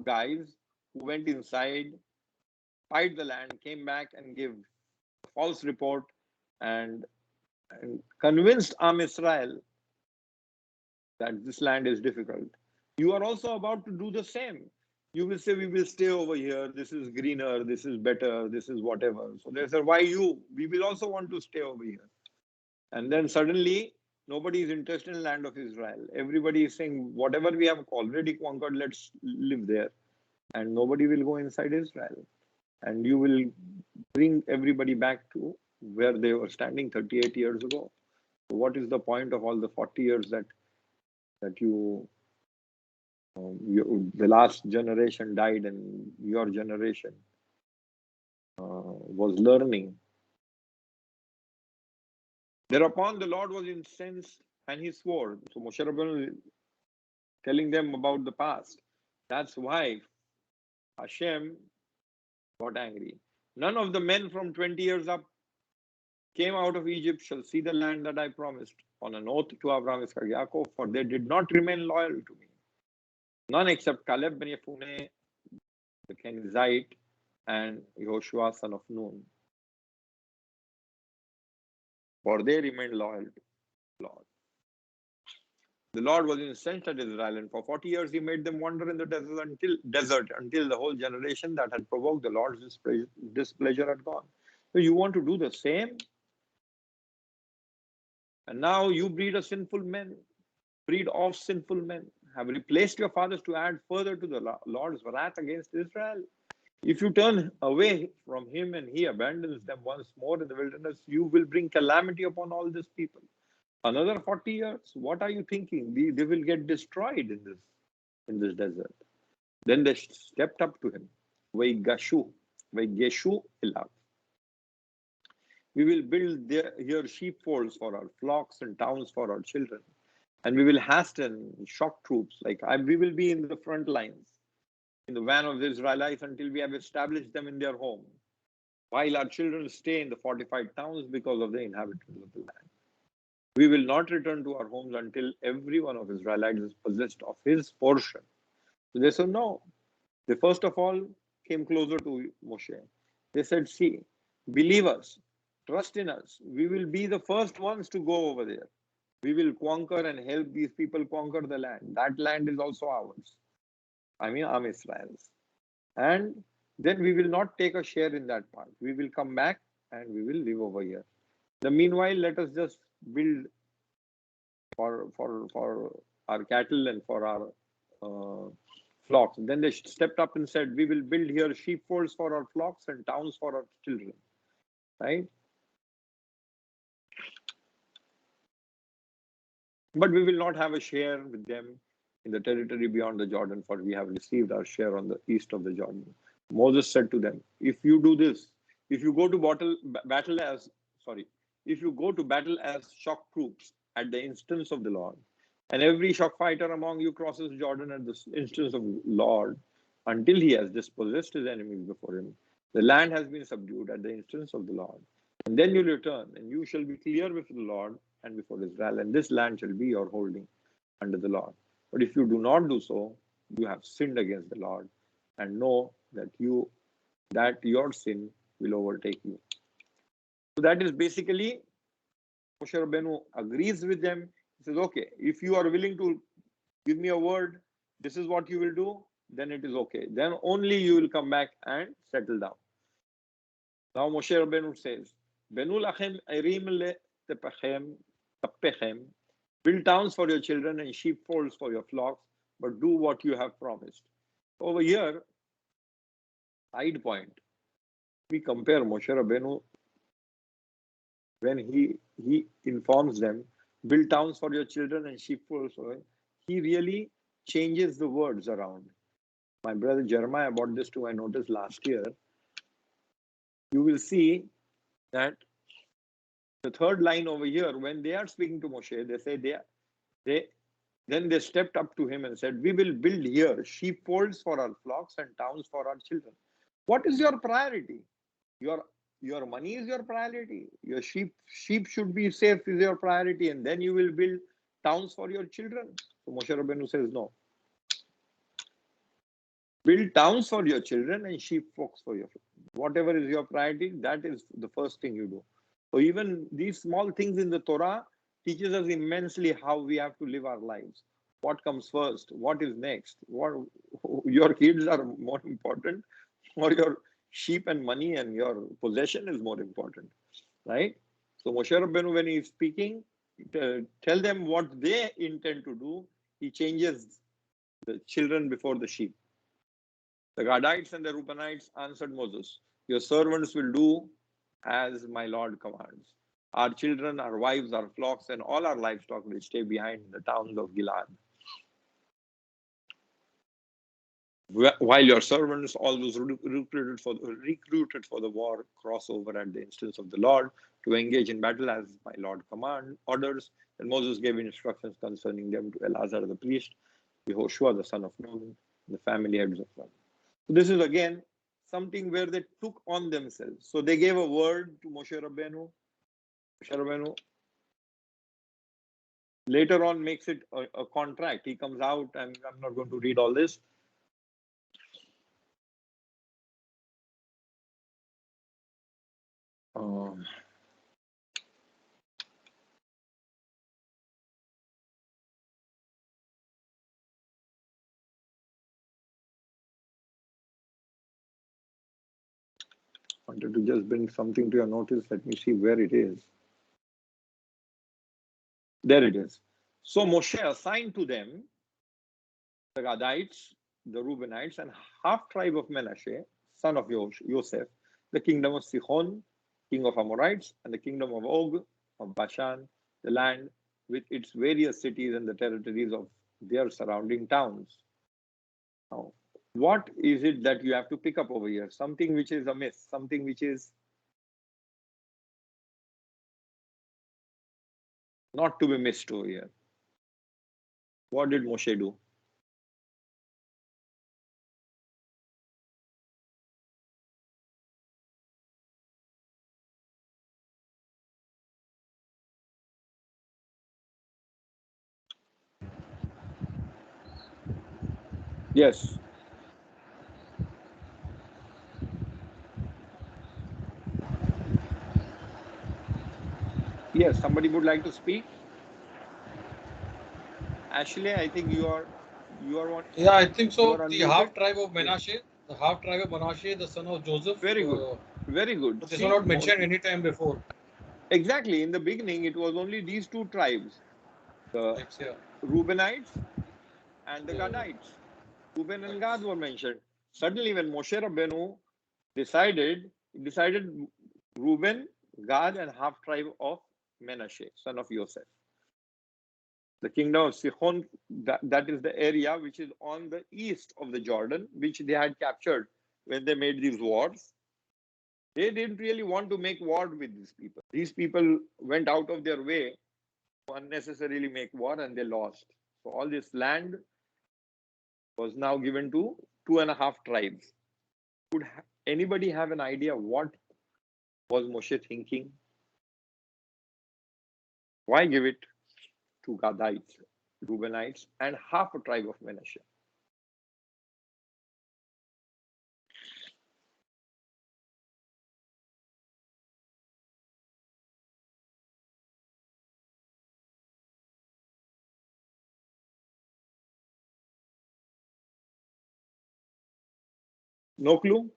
guys who went inside, spied the land, came back and gave a false report and convinced Am Israel that this land is difficult. You are also about to do the same. You will say, we will stay over here. This is greener. This is better. This is whatever. So they said, why you? We will also want to stay over here. And then suddenly, nobody is interested in the land of Israel. Everybody is saying, whatever we have already conquered, let's live there. And nobody will go inside Israel. And you will bring everybody back to where they were standing 38 years ago. So what is the point of all the 40 years that the last generation died and your generation was learning? Thereupon the Lord was incensed and he swore. So Moshe Rabbeinu telling them about the past. That's why Hashem got angry. None of the men from 20 years up came out of Egypt shall see the land that I promised on an oath to Abraham, Isaac, Yaakov, for they did not remain loyal to me. None except Caleb ben Yefuneh, the Kenizzite, and Joshua, son of Nun. For they remained loyal to the Lord. The Lord was incensed at Israel, and for 40 years he made them wander in the desert until the whole generation that had provoked the Lord's displeasure had gone. So you want to do the same? And now you breed of sinful men, have replaced your fathers to add further to the Lord's wrath against Israel. If you turn away from him and he abandons them once more in the wilderness, you will bring calamity upon all these people. Another 40 years, what are you thinking? They will get destroyed in this desert. Then they stepped up to him. Vaigeshu elav. We will build here sheepfolds for our flocks and towns for our children. And we will hasten shock troops. We will be in the front lines, in the van of the Israelites until we have established them in their home, while our children stay in the fortified towns because of the inhabitants of the land. We will not return to our homes until every one of Israelites is possessed of his portion. So they said, no. They first of all came closer to Moshe. They said, see, believe us, trust in us. We will be the first ones to go over there. We will conquer and help these people conquer the land. That land is also ours. Am Israel's. And then we will not take a share in that part. We will come back and we will live over here. The meanwhile, let us just build for our cattle and for our flocks. And then they stepped up and said, we will build here sheepfolds for our flocks and towns for our children. Right? But we will not have a share with them in the territory beyond the Jordan, for we have received our share on the east of the Jordan. Moses said to them, if you do this, if you go to battle as shock troops at the instance of the Lord. And every shock fighter among you crosses Jordan at the instance of the Lord until he has dispossessed his enemies before him. The land has been subdued at the instance of the Lord. And then you return, and you shall be clear before the Lord and before Israel, and this land shall be your holding under the Lord. But if you do not do so, you have sinned against the Lord, and know that your sin will overtake you. So that is basically Moshe Rabbeinu agrees with them. He says, okay, if you are willing to give me a word, this is what you will do, then it is okay. Then only you will come back and settle down. Now Moshe Rabbeinu says, Benu lachem erim le tepechem, build towns for your children and sheepfolds for your flocks, but do what you have promised. Over here, side point, we compare Moshe Rabbeinu when he informs them, build towns for your children and sheepfolds. He really changes the words around. My brother Jeremiah brought this to my notice last year. You will see that the third line over here, when they are speaking to Moshe, they say then they stepped up to him and said, we will build here sheepfolds for our flocks and towns for our children. What is your priority? Your money is your priority. Your sheep should be safe is your priority, and then you will build towns for your children. So Moshe Rabbeinu says, no. Build towns for your children and sheepfolds for your children. Whatever is your priority, that is the first thing you do. So even these small things in the Torah teaches us immensely how we have to live our lives. What comes first? What is next? Your kids are more important, or your sheep and money and your possession is more important, right? So Moshe Rabbeinu, when he is speaking, tell them what they intend to do. He changes the children before the sheep. The Gadites and the Reubenites answered Moses, your servants will do as my Lord commands. Our children, our wives, our flocks, and all our livestock will stay behind in the towns of Gilead. While your servants, all those recruited for the war, cross over at the instance of the Lord to engage in battle as my Lord orders. And Moses gave instructions concerning them to Eleazar the priest, Yehoshua the son of Nun, the family heads of them. So this is again something where they took on themselves. So they gave a word to Moshe Rabbeinu. Moshe Rabbeinu later on makes it a contract. He comes out, and I'm not going to read all this. Wanted to just bring something to your notice. Let me see where it is. There it is. So Moshe assigned to them the Gadites, the Reubenites, and half tribe of Manasseh, son of Joseph, the kingdom of Sihon, king of Amorites, and the kingdom of Og of Bashan, the land with its various cities and the territories of their surrounding towns. Now, what is it that you have to pick up over here? Something which is amiss, something which is not to be missed over here. What did Moshe do? Yes. Yes, somebody would like to speak. Ashley, I think you are one. Yeah, I think You so. are The unmuted. half tribe of Manasseh, the son of Joseph. Very good. Very good. But this was not mentioned any time before. Exactly. In the beginning, it was only these two tribes, the Reubenites and the Gadites. Reuben and Gad were mentioned. Suddenly, when Moshe Rabbeinu decided Reuben, Gad, and half tribe of Manasseh, son of Joseph. The kingdom of Sihon, that is the area which is on the east of the Jordan, which they had captured when they made these wars. They didn't really want to make war with these people. These people went out of their way unnecessarily make war, and they lost. So all this land was now given to 2.5 tribes. Could anybody have an idea what was Moshe thinking? Why give it to Gadites, Reubenites, and half a tribe of Manasseh? No clue.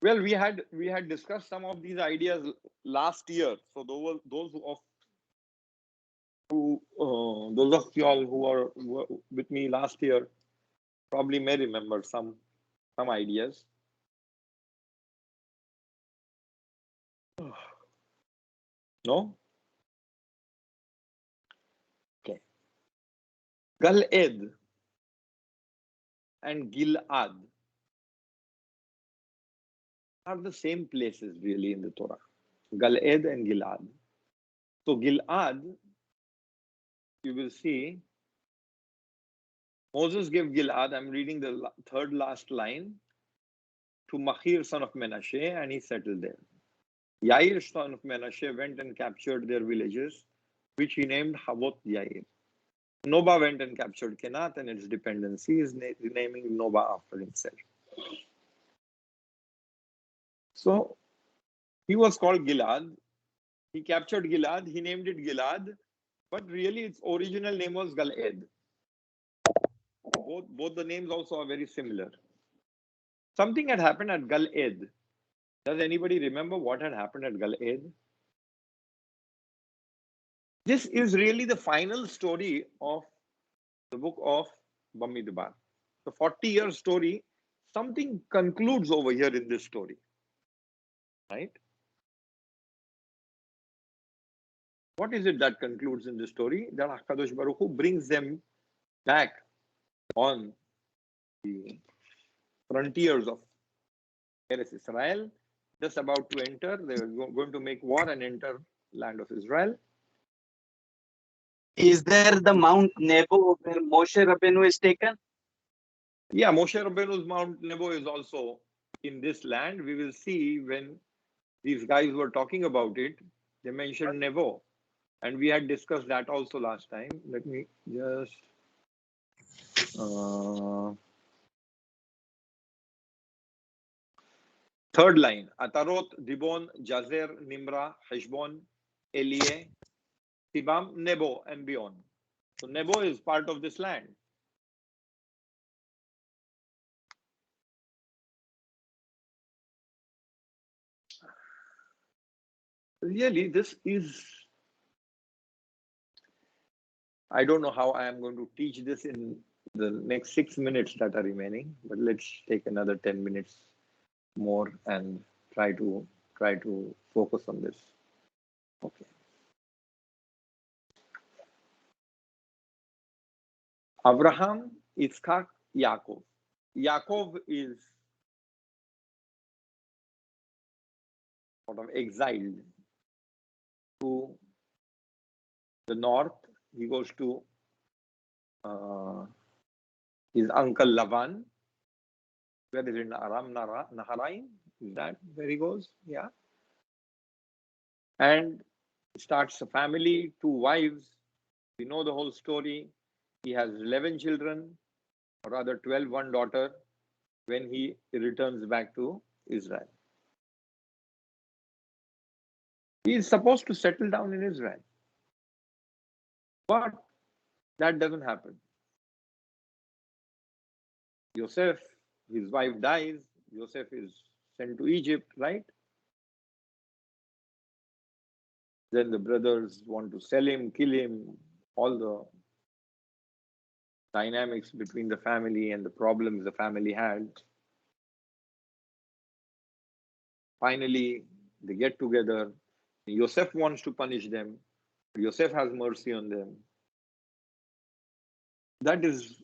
Well, we had discussed some of these ideas last year. So those of y'all were with me last year probably may remember some ideas. No? Okay. Gal'ed and Gil'ad are the same places really in the Torah. Gal'ed and Gil'ad. So Gil'ad, you will see, Moses gave Gil'ad, I'm reading the third last line, to Machir, son of Manasseh, and he settled there. Yair, son of Manasseh, went and captured their villages, which he named Havot Yair. Noba went and captured Kenath and its dependencies, renaming Noba after himself. So he was called Gilad. He captured Gilad. He named it Gilad, but really its original name was Gal'ed. Both the names also are very similar. Something had happened at Gal'ed. Does anybody remember what had happened at Gal'ed? This is really the final story of the book of Bamidbar. The 40-year story, something concludes over here in this story. Right? What is it that concludes in the story? That HaKadosh Baruch Hu brings them back on the frontiers of Eretz Israel, just about to enter. They were going to make war and enter land of Israel. Is there the Mount Nebo where Moshe Rabbeinu is taken? Yeah, Moshe Rabbeinu's Mount Nebo is also in this land. We will see when these guys were talking about it, they mentioned Nebo. And we had discussed that also last time. Let me just... third line, Atarot, Dibon, Jazer, Nimra, Heshbon, Elie, Tibam, Nebo, and beyond. So Nebo is part of this land. Really, this is... I don't know how I am going to teach this in the next 6 minutes that are remaining, but let's take another 10 minutes more and try to focus on this. Okay. Abraham, Yitzchak, Yaakov. Yaakov is sort of exiled to the north. He goes to his uncle Lavan. Where is it? Aram Naharaim? Is that where he goes? Yeah. And starts a family, 2 wives. We know the whole story. He has 11 children, or rather 12, 1 daughter, when he returns back to Israel. He is supposed to settle down in Israel. But that doesn't happen. Joseph, his wife dies. Joseph is sent to Egypt, right? Then the brothers want to sell him, kill him, all the dynamics between the family and the problems the family had. Finally, they get together. Joseph wants to punish them. Joseph has mercy on them. That is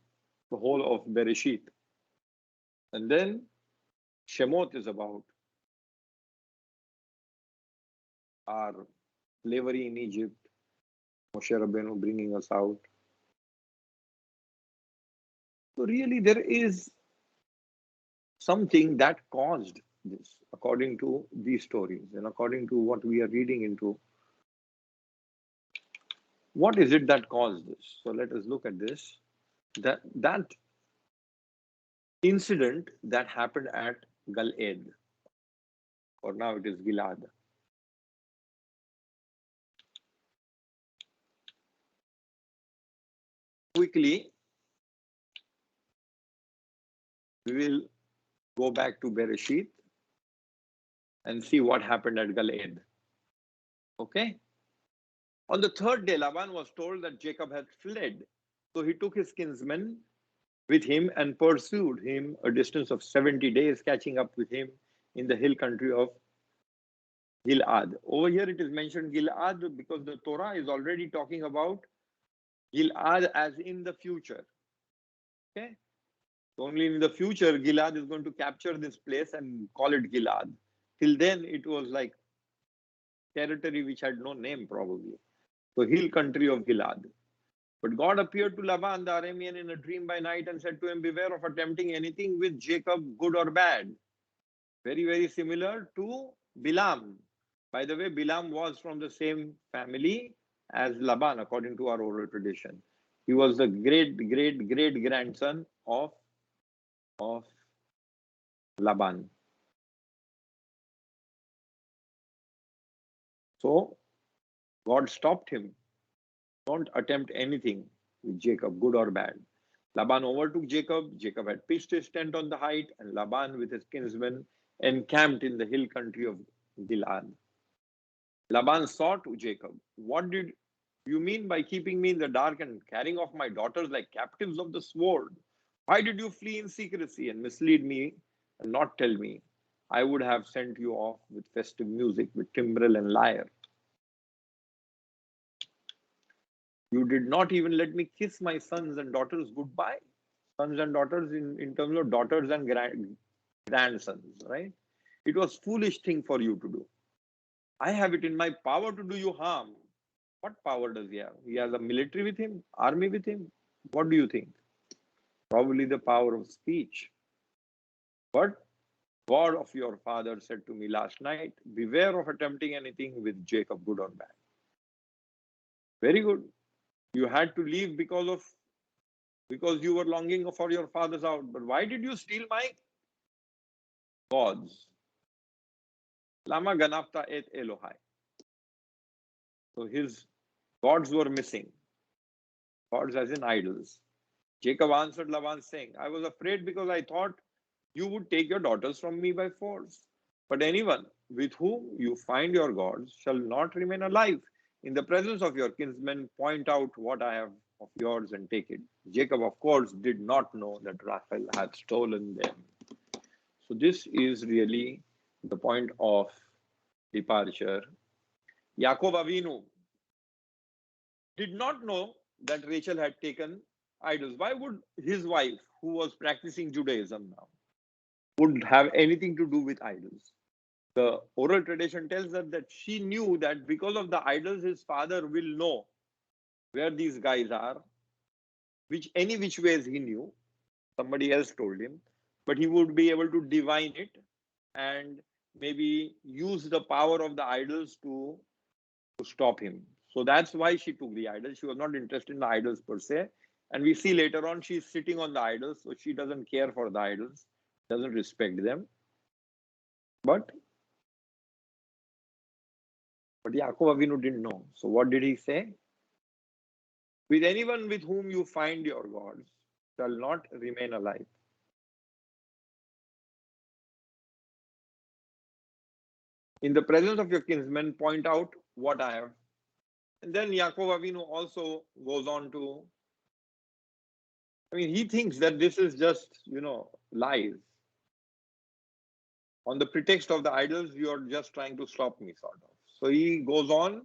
the whole of Bereshit. And then Shemot is about our slavery in Egypt, Moshe Rabbeinu bringing us out. So really there is something that caused this, according to these stories and according to what we are reading into. What is it that caused this? So let us look at this. That incident that happened at Gal'ed, or now it is Gilad. Quickly, we will go back to Bereshit and see what happened at Gal'ed. Okay? On the third day, Laban was told that Jacob had fled. So he took his kinsmen with him and pursued him a distance of 70 days, catching up with him in the hill country of Gilad. Over here it is mentioned Gilad because the Torah is already talking about Gilad as in the future. Okay? So only in the future, Gilad is going to capture this place and call it Gilad. Till then, it was like territory which had no name probably. So hill country of Gilad. But God appeared to Laban the Aramean in a dream by night and said to him, beware of attempting anything with Jacob, good or bad. Very, very similar to Bilam. By the way, Bilam was from the same family as Laban, according to our oral tradition. He was the great, great, great grandson of Laban. So God stopped him. Don't attempt anything with Jacob, good or bad. Laban overtook Jacob. Jacob had pitched his tent on the height, and Laban with his kinsmen encamped in the hill country of Gilad. Laban saw to Jacob, what did you mean by keeping me in the dark and carrying off my daughters like captives of the sword? Why did you flee in secrecy and mislead me and not tell me? I would have sent you off with festive music, with timbrel and lyre. You did not even let me kiss my sons and daughters goodbye. Sons and daughters in terms of daughters and grandsons, right? It was foolish thing for you to do. I have it in my power to do you harm. What power does he have? He has a military with him, army with him. What do you think? Probably the power of speech. But God of your father said to me last night, beware of attempting anything with Jacob, good or bad. Very good. You had to leave because you were longing for your father's house. But why did you steal my gods? Lama ganapta et Elohai. So his gods were missing. Gods as in idols. Jacob answered Laban saying, I was afraid because I thought you would take your daughters from me by force. But anyone with whom you find your gods shall not remain alive. In the presence of your kinsmen, point out what I have of yours and take it. Jacob, of course, did not know that Rachel had stolen them. So this is really the point of departure. Yaakov Avinu did not know that Rachel had taken idols. Why would his wife, who was practicing Judaism now, would have anything to do with idols? The oral tradition tells us that she knew that because of the idols, his father will know where these guys are, which ways he knew. Somebody else told him, but he would be able to divine it and maybe use the power of the idols to stop him. So that's why she took the idols. She was not interested in the idols per se. And we see later on she's sitting on the idols, so she doesn't care for the idols, doesn't respect them. But Yaakov Avinu didn't know. So what did he say? With anyone with whom you find your gods shall not remain alive. In the presence of your kinsmen, point out what I have. And then Yaakov Avinu also goes on to, he thinks that this is just, lies. On the pretext of the idols, you are just trying to stop me, sort of. So he goes on,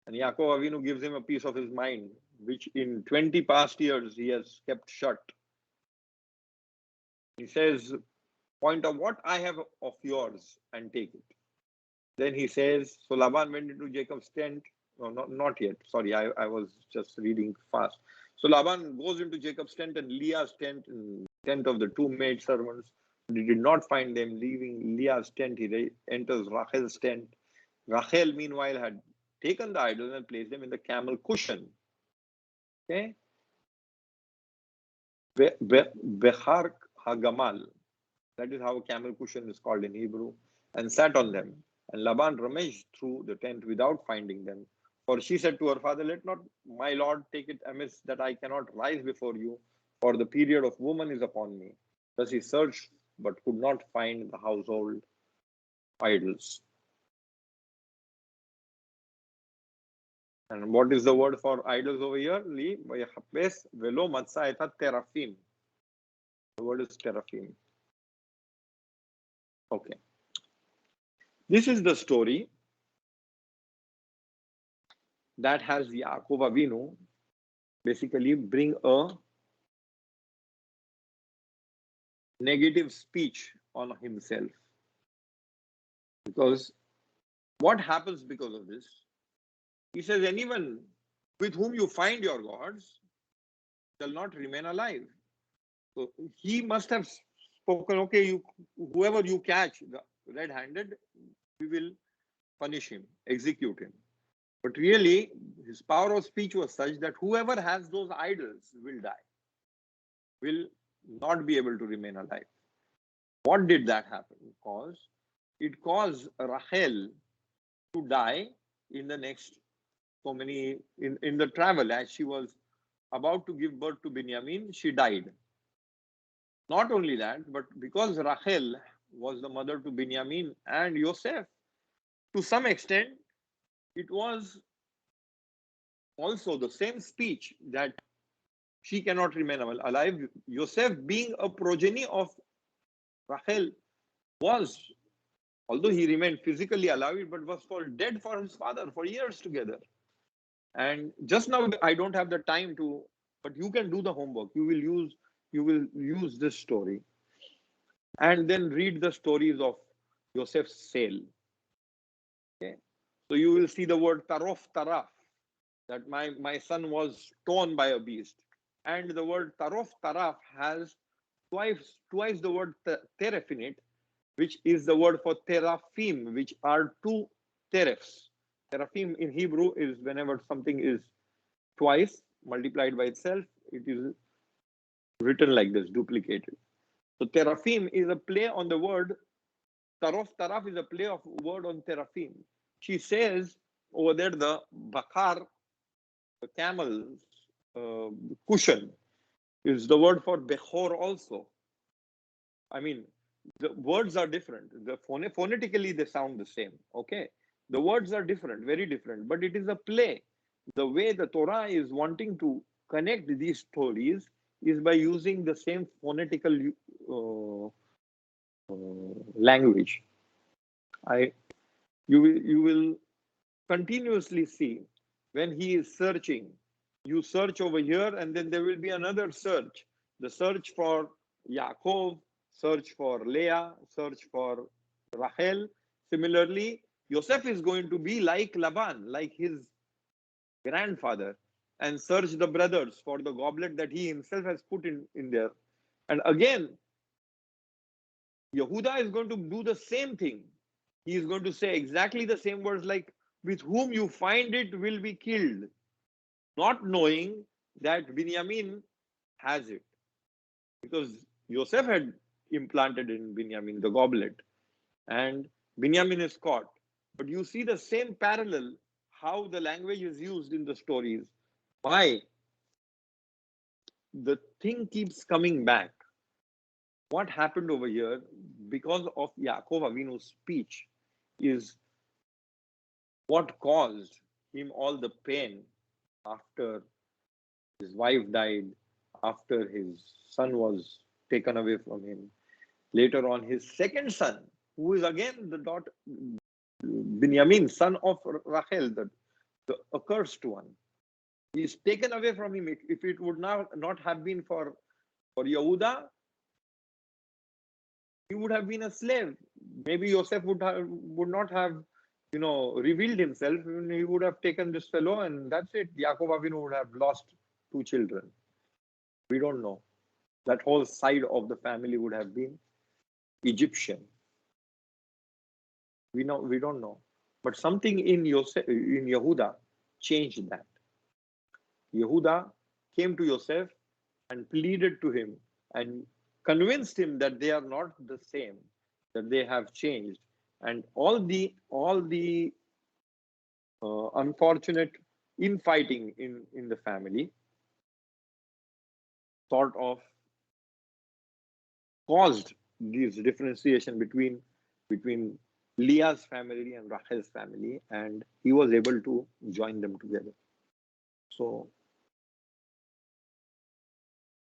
and Yaakov Avinu gives him a piece of his mind, which in 20 past years he has kept shut. He says, point out what I have of yours and take it. Then he says, so Laban went into Jacob's tent No, not yet. Sorry, I was just reading fast. So Laban goes into Jacob's tent and Leah's tent and tent of the two maid servants. He did not find them. Leaving Leah's tent, he enters Rachel's tent. Rachel, meanwhile, had taken the idols and placed them in the camel cushion. Okay. Bechar Hagamal. That is how a camel cushion is called in Hebrew. And sat on them. And Laban rummaged through the tent without finding them. For she said to her father, let not my lord take it amiss that I cannot rise before you, for the period of woman is upon me. Thus he searched, but could not find the household idols. And what is the word for idols over here? Velo matza eta terafim. The word is terafim. Okay. This is the story that has Yaakov Avinu basically bring a negative speech on himself. Because what happens because of this? He says, anyone with whom you find your gods shall not remain alive. So he must have spoken, okay, whoever you catch red-handed, we will punish him, execute him. But really, his power of speech was such that whoever has those idols will die, will not be able to remain alive. What did that happen? It caused Rachel to die in the next in the travel. As she was about to give birth to Binyamin, she died. Not only that, but because Rachel was the mother to Binyamin and Yosef, to some extent, it was also the same speech that she cannot remain alive. Yosef, being a progeny of Rachel, was, although he remained physically alive, but was dead for his father for years together. And just now, I don't have the time to, but you can do the homework. You will use this story and then read the stories of Joseph's sale. Okay, so you will see the word tarof taraf, that my son was torn by a beast, and the word tarof taraf has twice the word teref in it, which is the word for terafim, which are two terefs. Terafim in Hebrew is whenever something is twice multiplied by itself, it is written like this, duplicated. So terafim is a play on the word, tarof taraf is a play of word on terafim. She says over there, the bakar, the camel's cushion, is the word for bechor also. I mean, the words are different. The phonetically they sound the same. Okay, the words are different, very different, but it is a play. The way the Torah is wanting to connect these stories is by using the same phonetical language. You will continuously see when he is searching. You search over here, and then there will be another search. The search for Yaakov, search for Leah, search for Rachel. Similarly, Yosef is going to be like Laban, like his grandfather, and search the brothers for the goblet that he himself has put in there. And again, Yehuda is going to do the same thing. He is going to say exactly the same words like, with whom you find it will be killed, not knowing that Binyamin has it. Because Yosef had implanted in Binyamin the goblet, and Binyamin is caught. But you see the same parallel, how the language is used in the stories. Why? The thing keeps coming back. What happened over here, because of Yaakov Avinu's speech, is what caused him all the pain after his wife died, after his son was taken away from him. Later on, his second son, who is again the daughter, Binyamin, son of Rachel, the accursed one, he is taken away from him. If it would not have been for Yehuda, he would have been a slave. Maybe Yosef would not have revealed himself, he would have taken this fellow, and that's it. Yaakov Avinu would have lost 2 children. We don't know. That whole side of the family would have been Egyptian. We don't know. But something in Yehuda changed that. Yehuda came to Yosef and pleaded to him and convinced him that they are not the same, that they have changed. And all the unfortunate infighting in the family sort of caused this differentiation between Leah's family and Rachel's family, and he was able to join them together. So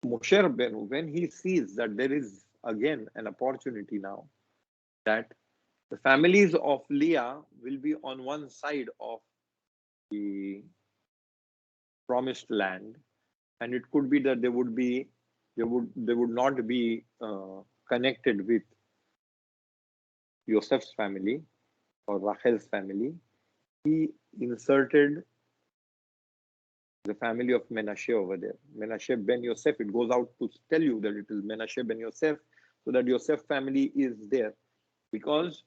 Moshe Rabbeinu, when he sees that there is again an opportunity now, that the families of Leah will be on one side of the promised land, and it could be that they would not be connected with Joseph's family or Rachel's family. He inserted the family of Menashe over there. Menashe ben Yosef. It goes out to tell you that it is Menashe ben Yosef, so that Yosef family is there, because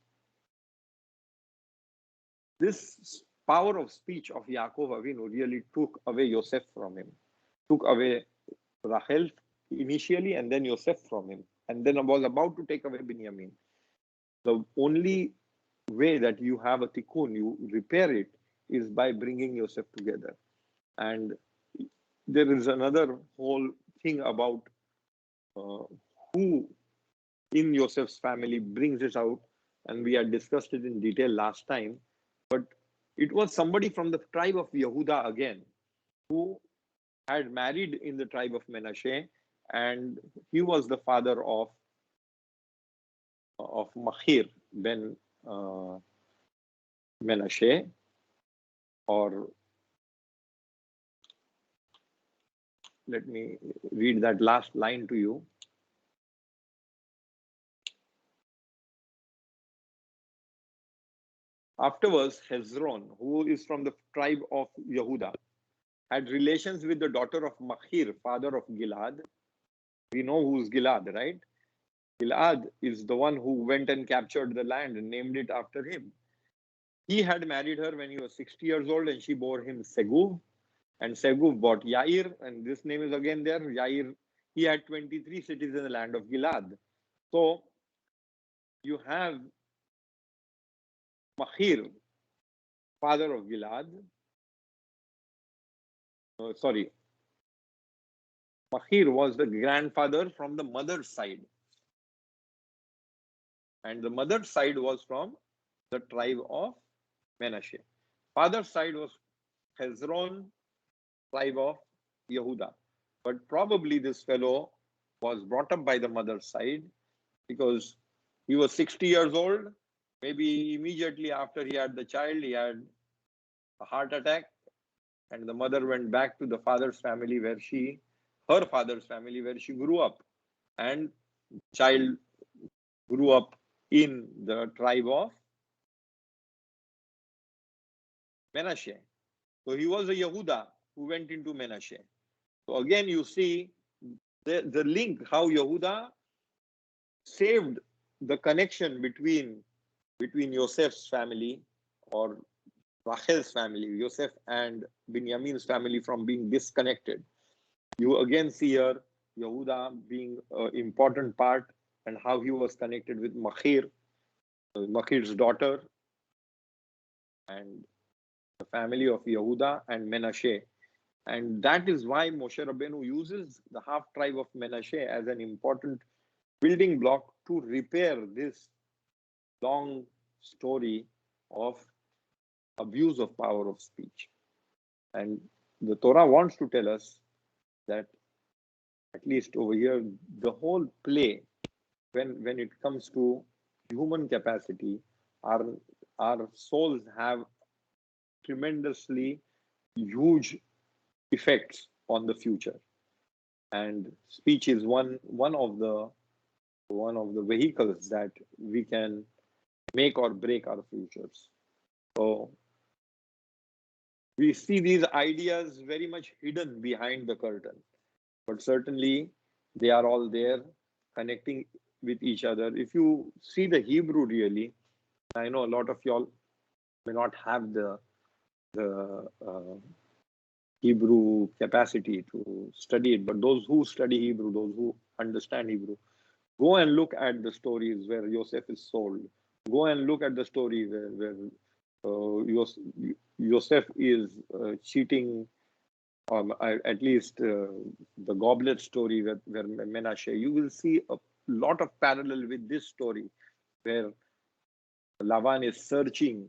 this power of speech of Yaakov Avinu really took away Yosef from him, took away Rachel initially, and then Yosef from him, and then was about to take away Binyamin. The only way that you have a tikkun, you repair it, is by bringing Yosef together. And there is another whole thing about who in Yosef's family brings it out, and we had discussed it in detail last time. But it was somebody from the tribe of Yehuda again, who had married in the tribe of Menashe, and he was the father of Machir ben Menashe, or let me read that last line to you. Afterwards, Hezron, who is from the tribe of Yehuda, had relations with the daughter of Machir, father of Gilad. We know who's Gilad, right? Gilad is the one who went and captured the land and named it after him. He had married her when he was 60 years old, and she bore him Seguv. And Seguv bought Yair, and this name is again there. Yair, he had 23 cities in the land of Gilad. So you have Machir, father of Gilad. Machir was the grandfather from the mother's side. And the mother's side was from the tribe of Menashe. Father's side was Hezron, tribe of Yehuda. But probably this fellow was brought up by the mother's side, because he was 60 years old. Maybe immediately after he had the child, he had a heart attack, and the mother went back to the father's family her father's family where she grew up, and child grew up in the tribe of Menashe. So he was a Yehuda who went into Menashe. So again, you see the link, how Yehuda saved the connection between Yosef's family, or Rachel's family, Yosef and Binyamin's family, from being disconnected. You again see here Yehuda being an important part, and how he was connected with Machir's daughter, and the family of Yehuda and Menashe. And that is why Moshe Rabbeinu uses the half tribe of Menashe as an important building block to repair this long story of abuse of power of speech. And the Torah wants to tell us that, at least over here, the whole play, when it comes to human capacity, our souls have tremendously huge effects on the future, and speech is one of the vehicles that we can make or break our futures. So we see these ideas very much hidden behind the curtain, but certainly they are all there, connecting with each other. If you see the Hebrew really, I know a lot of y'all may not have the Hebrew capacity to study it, but those who study Hebrew, those who understand Hebrew, go and look at the stories where Joseph is sold. Go and look at the story where Joseph is cheating, at least the goblet story where Menashe. You will see a lot of parallel with this story where Lavan is searching,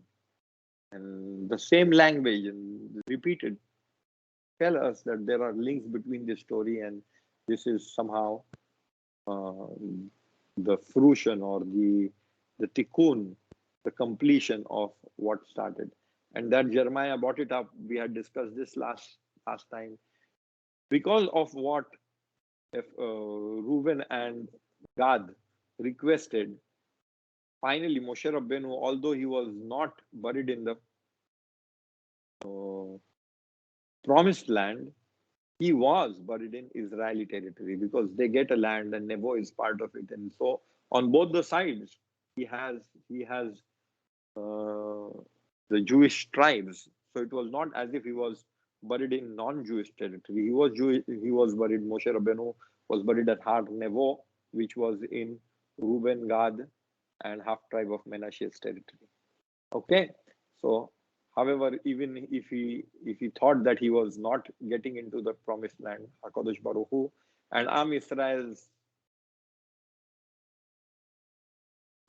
and the same language and repeated tell us that there are links between this story, and this is somehow the fruition or the tikkun, the completion of what started. And that Jeremiah brought it up. We had discussed this last time. Because of what Reuben and Gad requested, finally Moshe Rabbeinu, although he was not buried in the promised land, he was buried in Israeli territory because they get a land and Nebo is part of it. And so on both the sides, he has the Jewish tribes. So it was not as if he was buried in non-Jewish territory. He was Jewish. He was buried. Moshe Rabbeinu was buried at Har Nevo, which was in Reuben, Gad, and half tribe of Menashe's territory. Okay, so however, even if he thought that he was not getting into the promised land, HaKadosh Baruch Hu and Am Israel's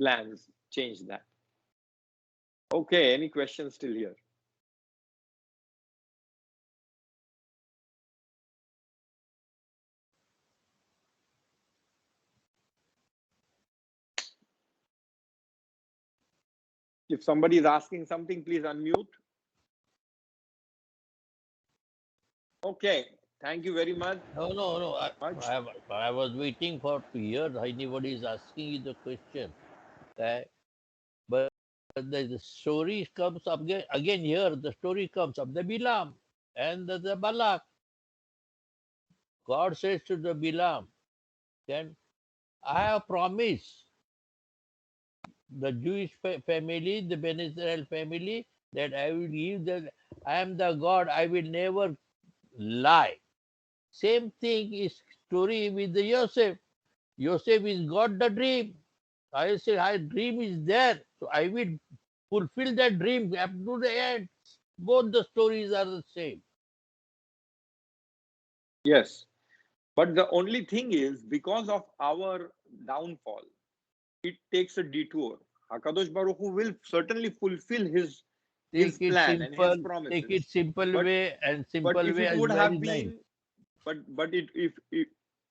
plans changed that. Okay, any questions still here? If somebody is asking something, please unmute. Okay, thank you very much. No. I was waiting to hear anybody is asking you the question. Okay? But the story comes up again here. The story comes up. The Bilam and the Balak. God says to the Bilam, then I have promised the Jewish family, the Ben Israel family, that I will give I am the God, I will never lie. Same thing is story with the Joseph. Joseph is got the dream. I say, my dream is there. So I will fulfill that dream up to the end. Both the stories are the same. Yes, but the only thing is, because of our downfall, it takes a detour. HaKadosh Baruch Hu will certainly fulfill his plan and his promises. Take it simple but, way, and simple but if way it is would very have been, nice. but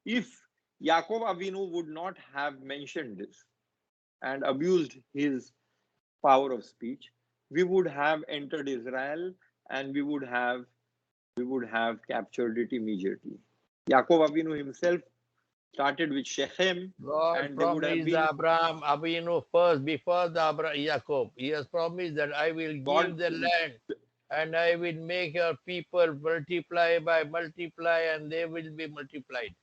if Yaakov Avinu would not have mentioned this and abused his power of speech, we would have entered Israel and we would have captured it immediately. Yaakov Avinu himself started with Shechem, God and there would have promised been Abraham, Avinu first, before the Jacob. He has promised that I will give the land and I will make your people multiply, and they will be multiplied.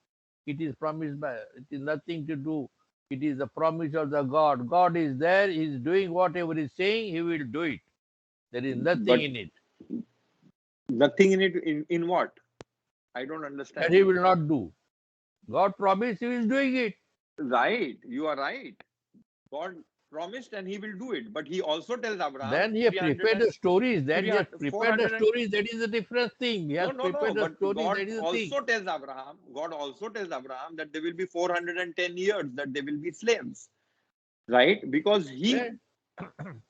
It is promised by, it is nothing to do. It is the promise of the God. God is there, He is doing whatever He is saying, He will do it. There is nothing in it. Nothing in it, in what? I don't understand. And He will not do. God promised, He is doing it. Right, you are right. God promised and He will do it. But He also tells Abraham. Then He prepared the stories. Then He has prepared the stories. That is a different thing. He has prepared the stories. That is the thing. God also tells Abraham that there will be 410 years that they will be slaves. Right? Because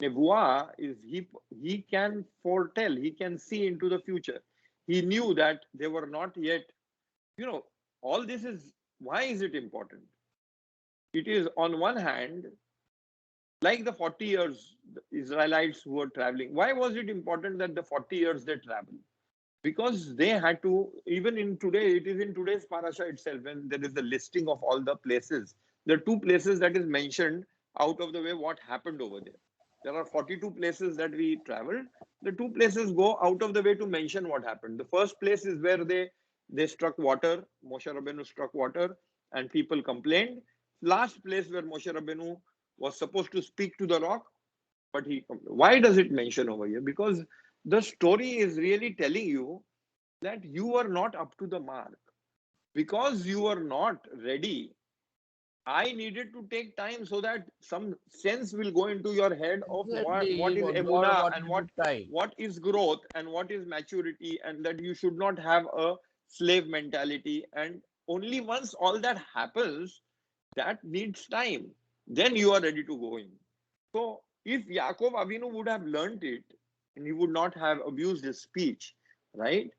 Nebuah is he can foretell, he can see into the future. He knew that they were not yet, all this is, why is it important? It is on one hand, like the 40 years the Israelites who were traveling. Why was it important that the 40 years they traveled? Because they had to, even in today, it is in today's parasha itself, when there is the listing of all the places. There are two places that is mentioned out of the way what happened over there. There are 42 places that we traveled. The two places go out of the way to mention what happened. The first place is where they struck water. Moshe Rabbeinu struck water, and people complained. Last place where Moshe Rabbeinu was supposed to speak to the rock, but why does it mention over here? Because the story is really telling you that you are not up to the mark. Because you are not ready, I needed to take time so that some sense will go into your head of Exactly. what is God emuna and wanted the time. what is growth and what is maturity, and that you should not have a slave mentality. And only once all that happens, that needs time, then you are ready to go in. So if Yaakov Avinu would have learned it, and he would not have abused his speech, right?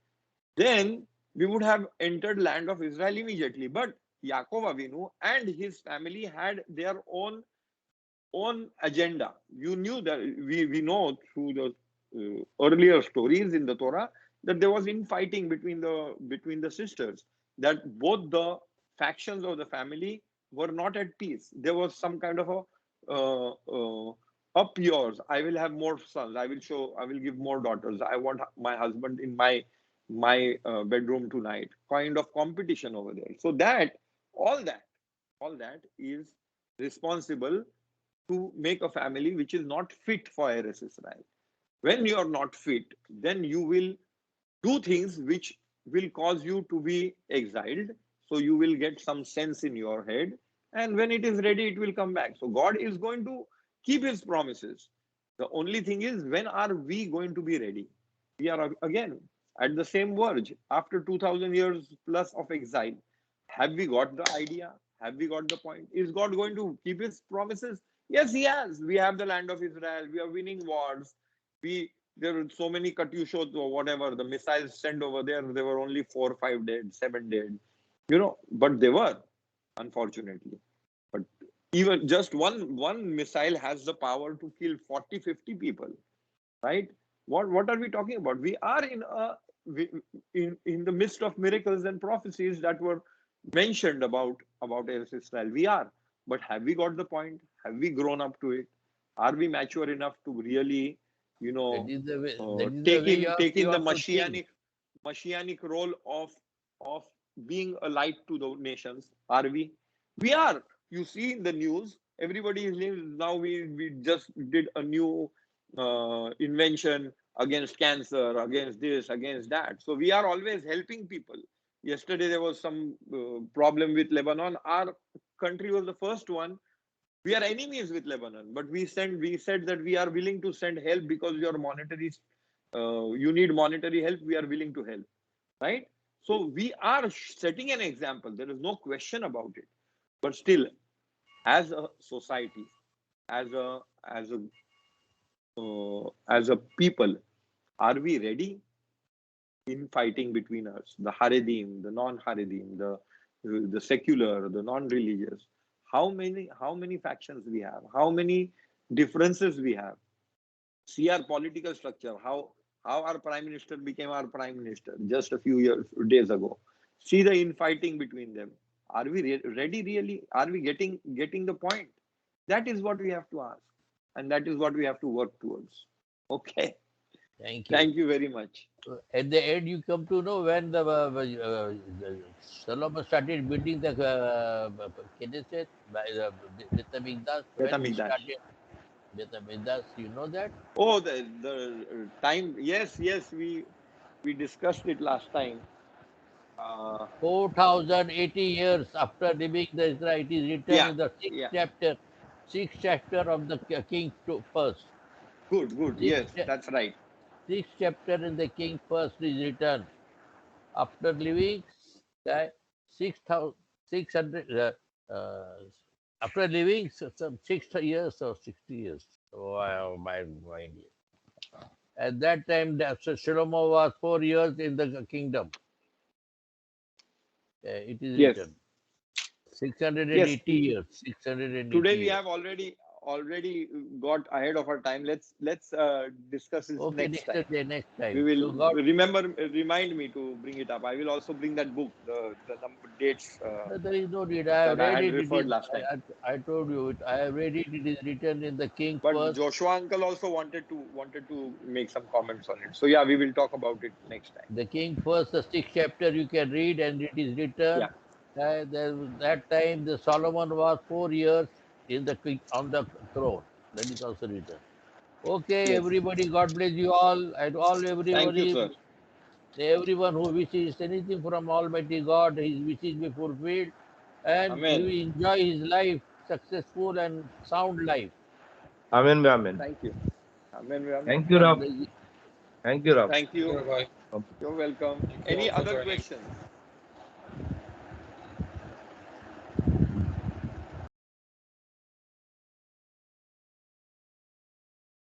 Then we would have entered land of Israel immediately. But Yaakov Avinu and his family had their own agenda. You knew that we know through the earlier stories in the Torah that there was infighting between the sisters, that both the factions of the family were not at peace. There was some kind of a up yours. I will have more sons. I will give more daughters. I want my husband in my bedroom tonight. Kind of competition over there. So all that all that is responsible to make a family which is not fit for Eretz Israel. When you are not fit, then you will do things which will cause you to be exiled. So you will get some sense in your head. And when it is ready, it will come back. So God is going to keep his promises. The only thing is, when are we going to be ready? We are again at the same verge after 2000 years plus of exile. Have we got the idea? Have we got the point? Is God going to keep his promises? Yes, he has. We have the land of Israel. We are winning wars. There were so many Katyushot or whatever, the missiles sent over there, there were only 4 or 5 dead, 7 dead, but they were, unfortunately. But even just one missile has the power to kill 40, 50 people, right? What are we talking about? We are in the midst of miracles and prophecies that were mentioned about Israel. We are, but have we got the point? Have we grown up to it? Are we mature enough to really, That is the way. That is the take way in you the have to think. messianic role of being a light to the nations? Are we? We are. You see in the news, everybody is now. We just did a new invention against cancer, against this, against that. So we are always helping people. Yesterday there was some problem with Lebanon. Our country was the first one. We are enemies with Lebanon, but we said that we are willing to send help because you need monetary help. We are willing to help, right? So we are setting an example. There is no question about it. But still, as a society, as a people, are we ready in fighting between us? The Haredim, the non-Haredim, the secular, the non-religious. How many factions we have? How many differences we have? See our political structure. How our prime minister became our prime minister just a few days ago. See the infighting between them. Are we ready really? Are we getting the point? That is what we have to ask, and that is what we have to work towards. Okay. Thank you. Thank you very much. At the end, you come to know when the Solomon started building the Knesset, Beit HaMikdash, Bet when he Hamikdash. started Beit HaMikdash, you know that? Oh, the time. Yes, we discussed it last time. 4,080 years after leaving the Israel, it is written Yeah, in the yeah. sixth chapter of the King first. Good. Yes, that's right. Sixth chapter in the King first is written after leaving 6,600 after living some 60 years or 60 years. Oh, I have my mind. At that time, Shlomo was 4 years in the kingdom. It is Yes, written 680 yes. years. 680 Today we years. have already already got ahead of our time. Let's discuss this Okay, next time. next We time. will So God, remind me to bring it up. I will also bring that book, the number dates there is no need. I have that I read had it. It referred is. last time. I told you it. I have read it. It is written in the King But First. Joshua uncle also wanted to make some comments on it. So yeah, we will talk about it next time. The King First, the 6th chapter you can read, and it is written. Yeah. That time the Solomon was 4 years on the throne. That is also written. Okay, Yes. everybody. God bless you all, and Thank you, sir. everyone who wishes anything from Almighty God, his wishes be fulfilled, and he Amen. will enjoy his life, successful and sound life. Amen. Amen. Thank you. Amen. Amen. Thank you, God Rab. bless you. Thank you, Rab. Thank Thank you, you. Rabbi. You're welcome. Thank you all Any for other joining. questions?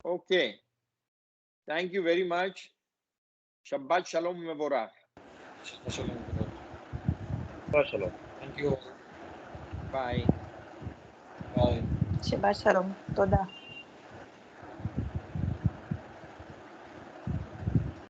Okay. Thank you very much. Shabbat Shalom Mevorach. Shabbat Shalom. Shalom. Thank you all. Bye. Bye. Shabbat shalom. Toda.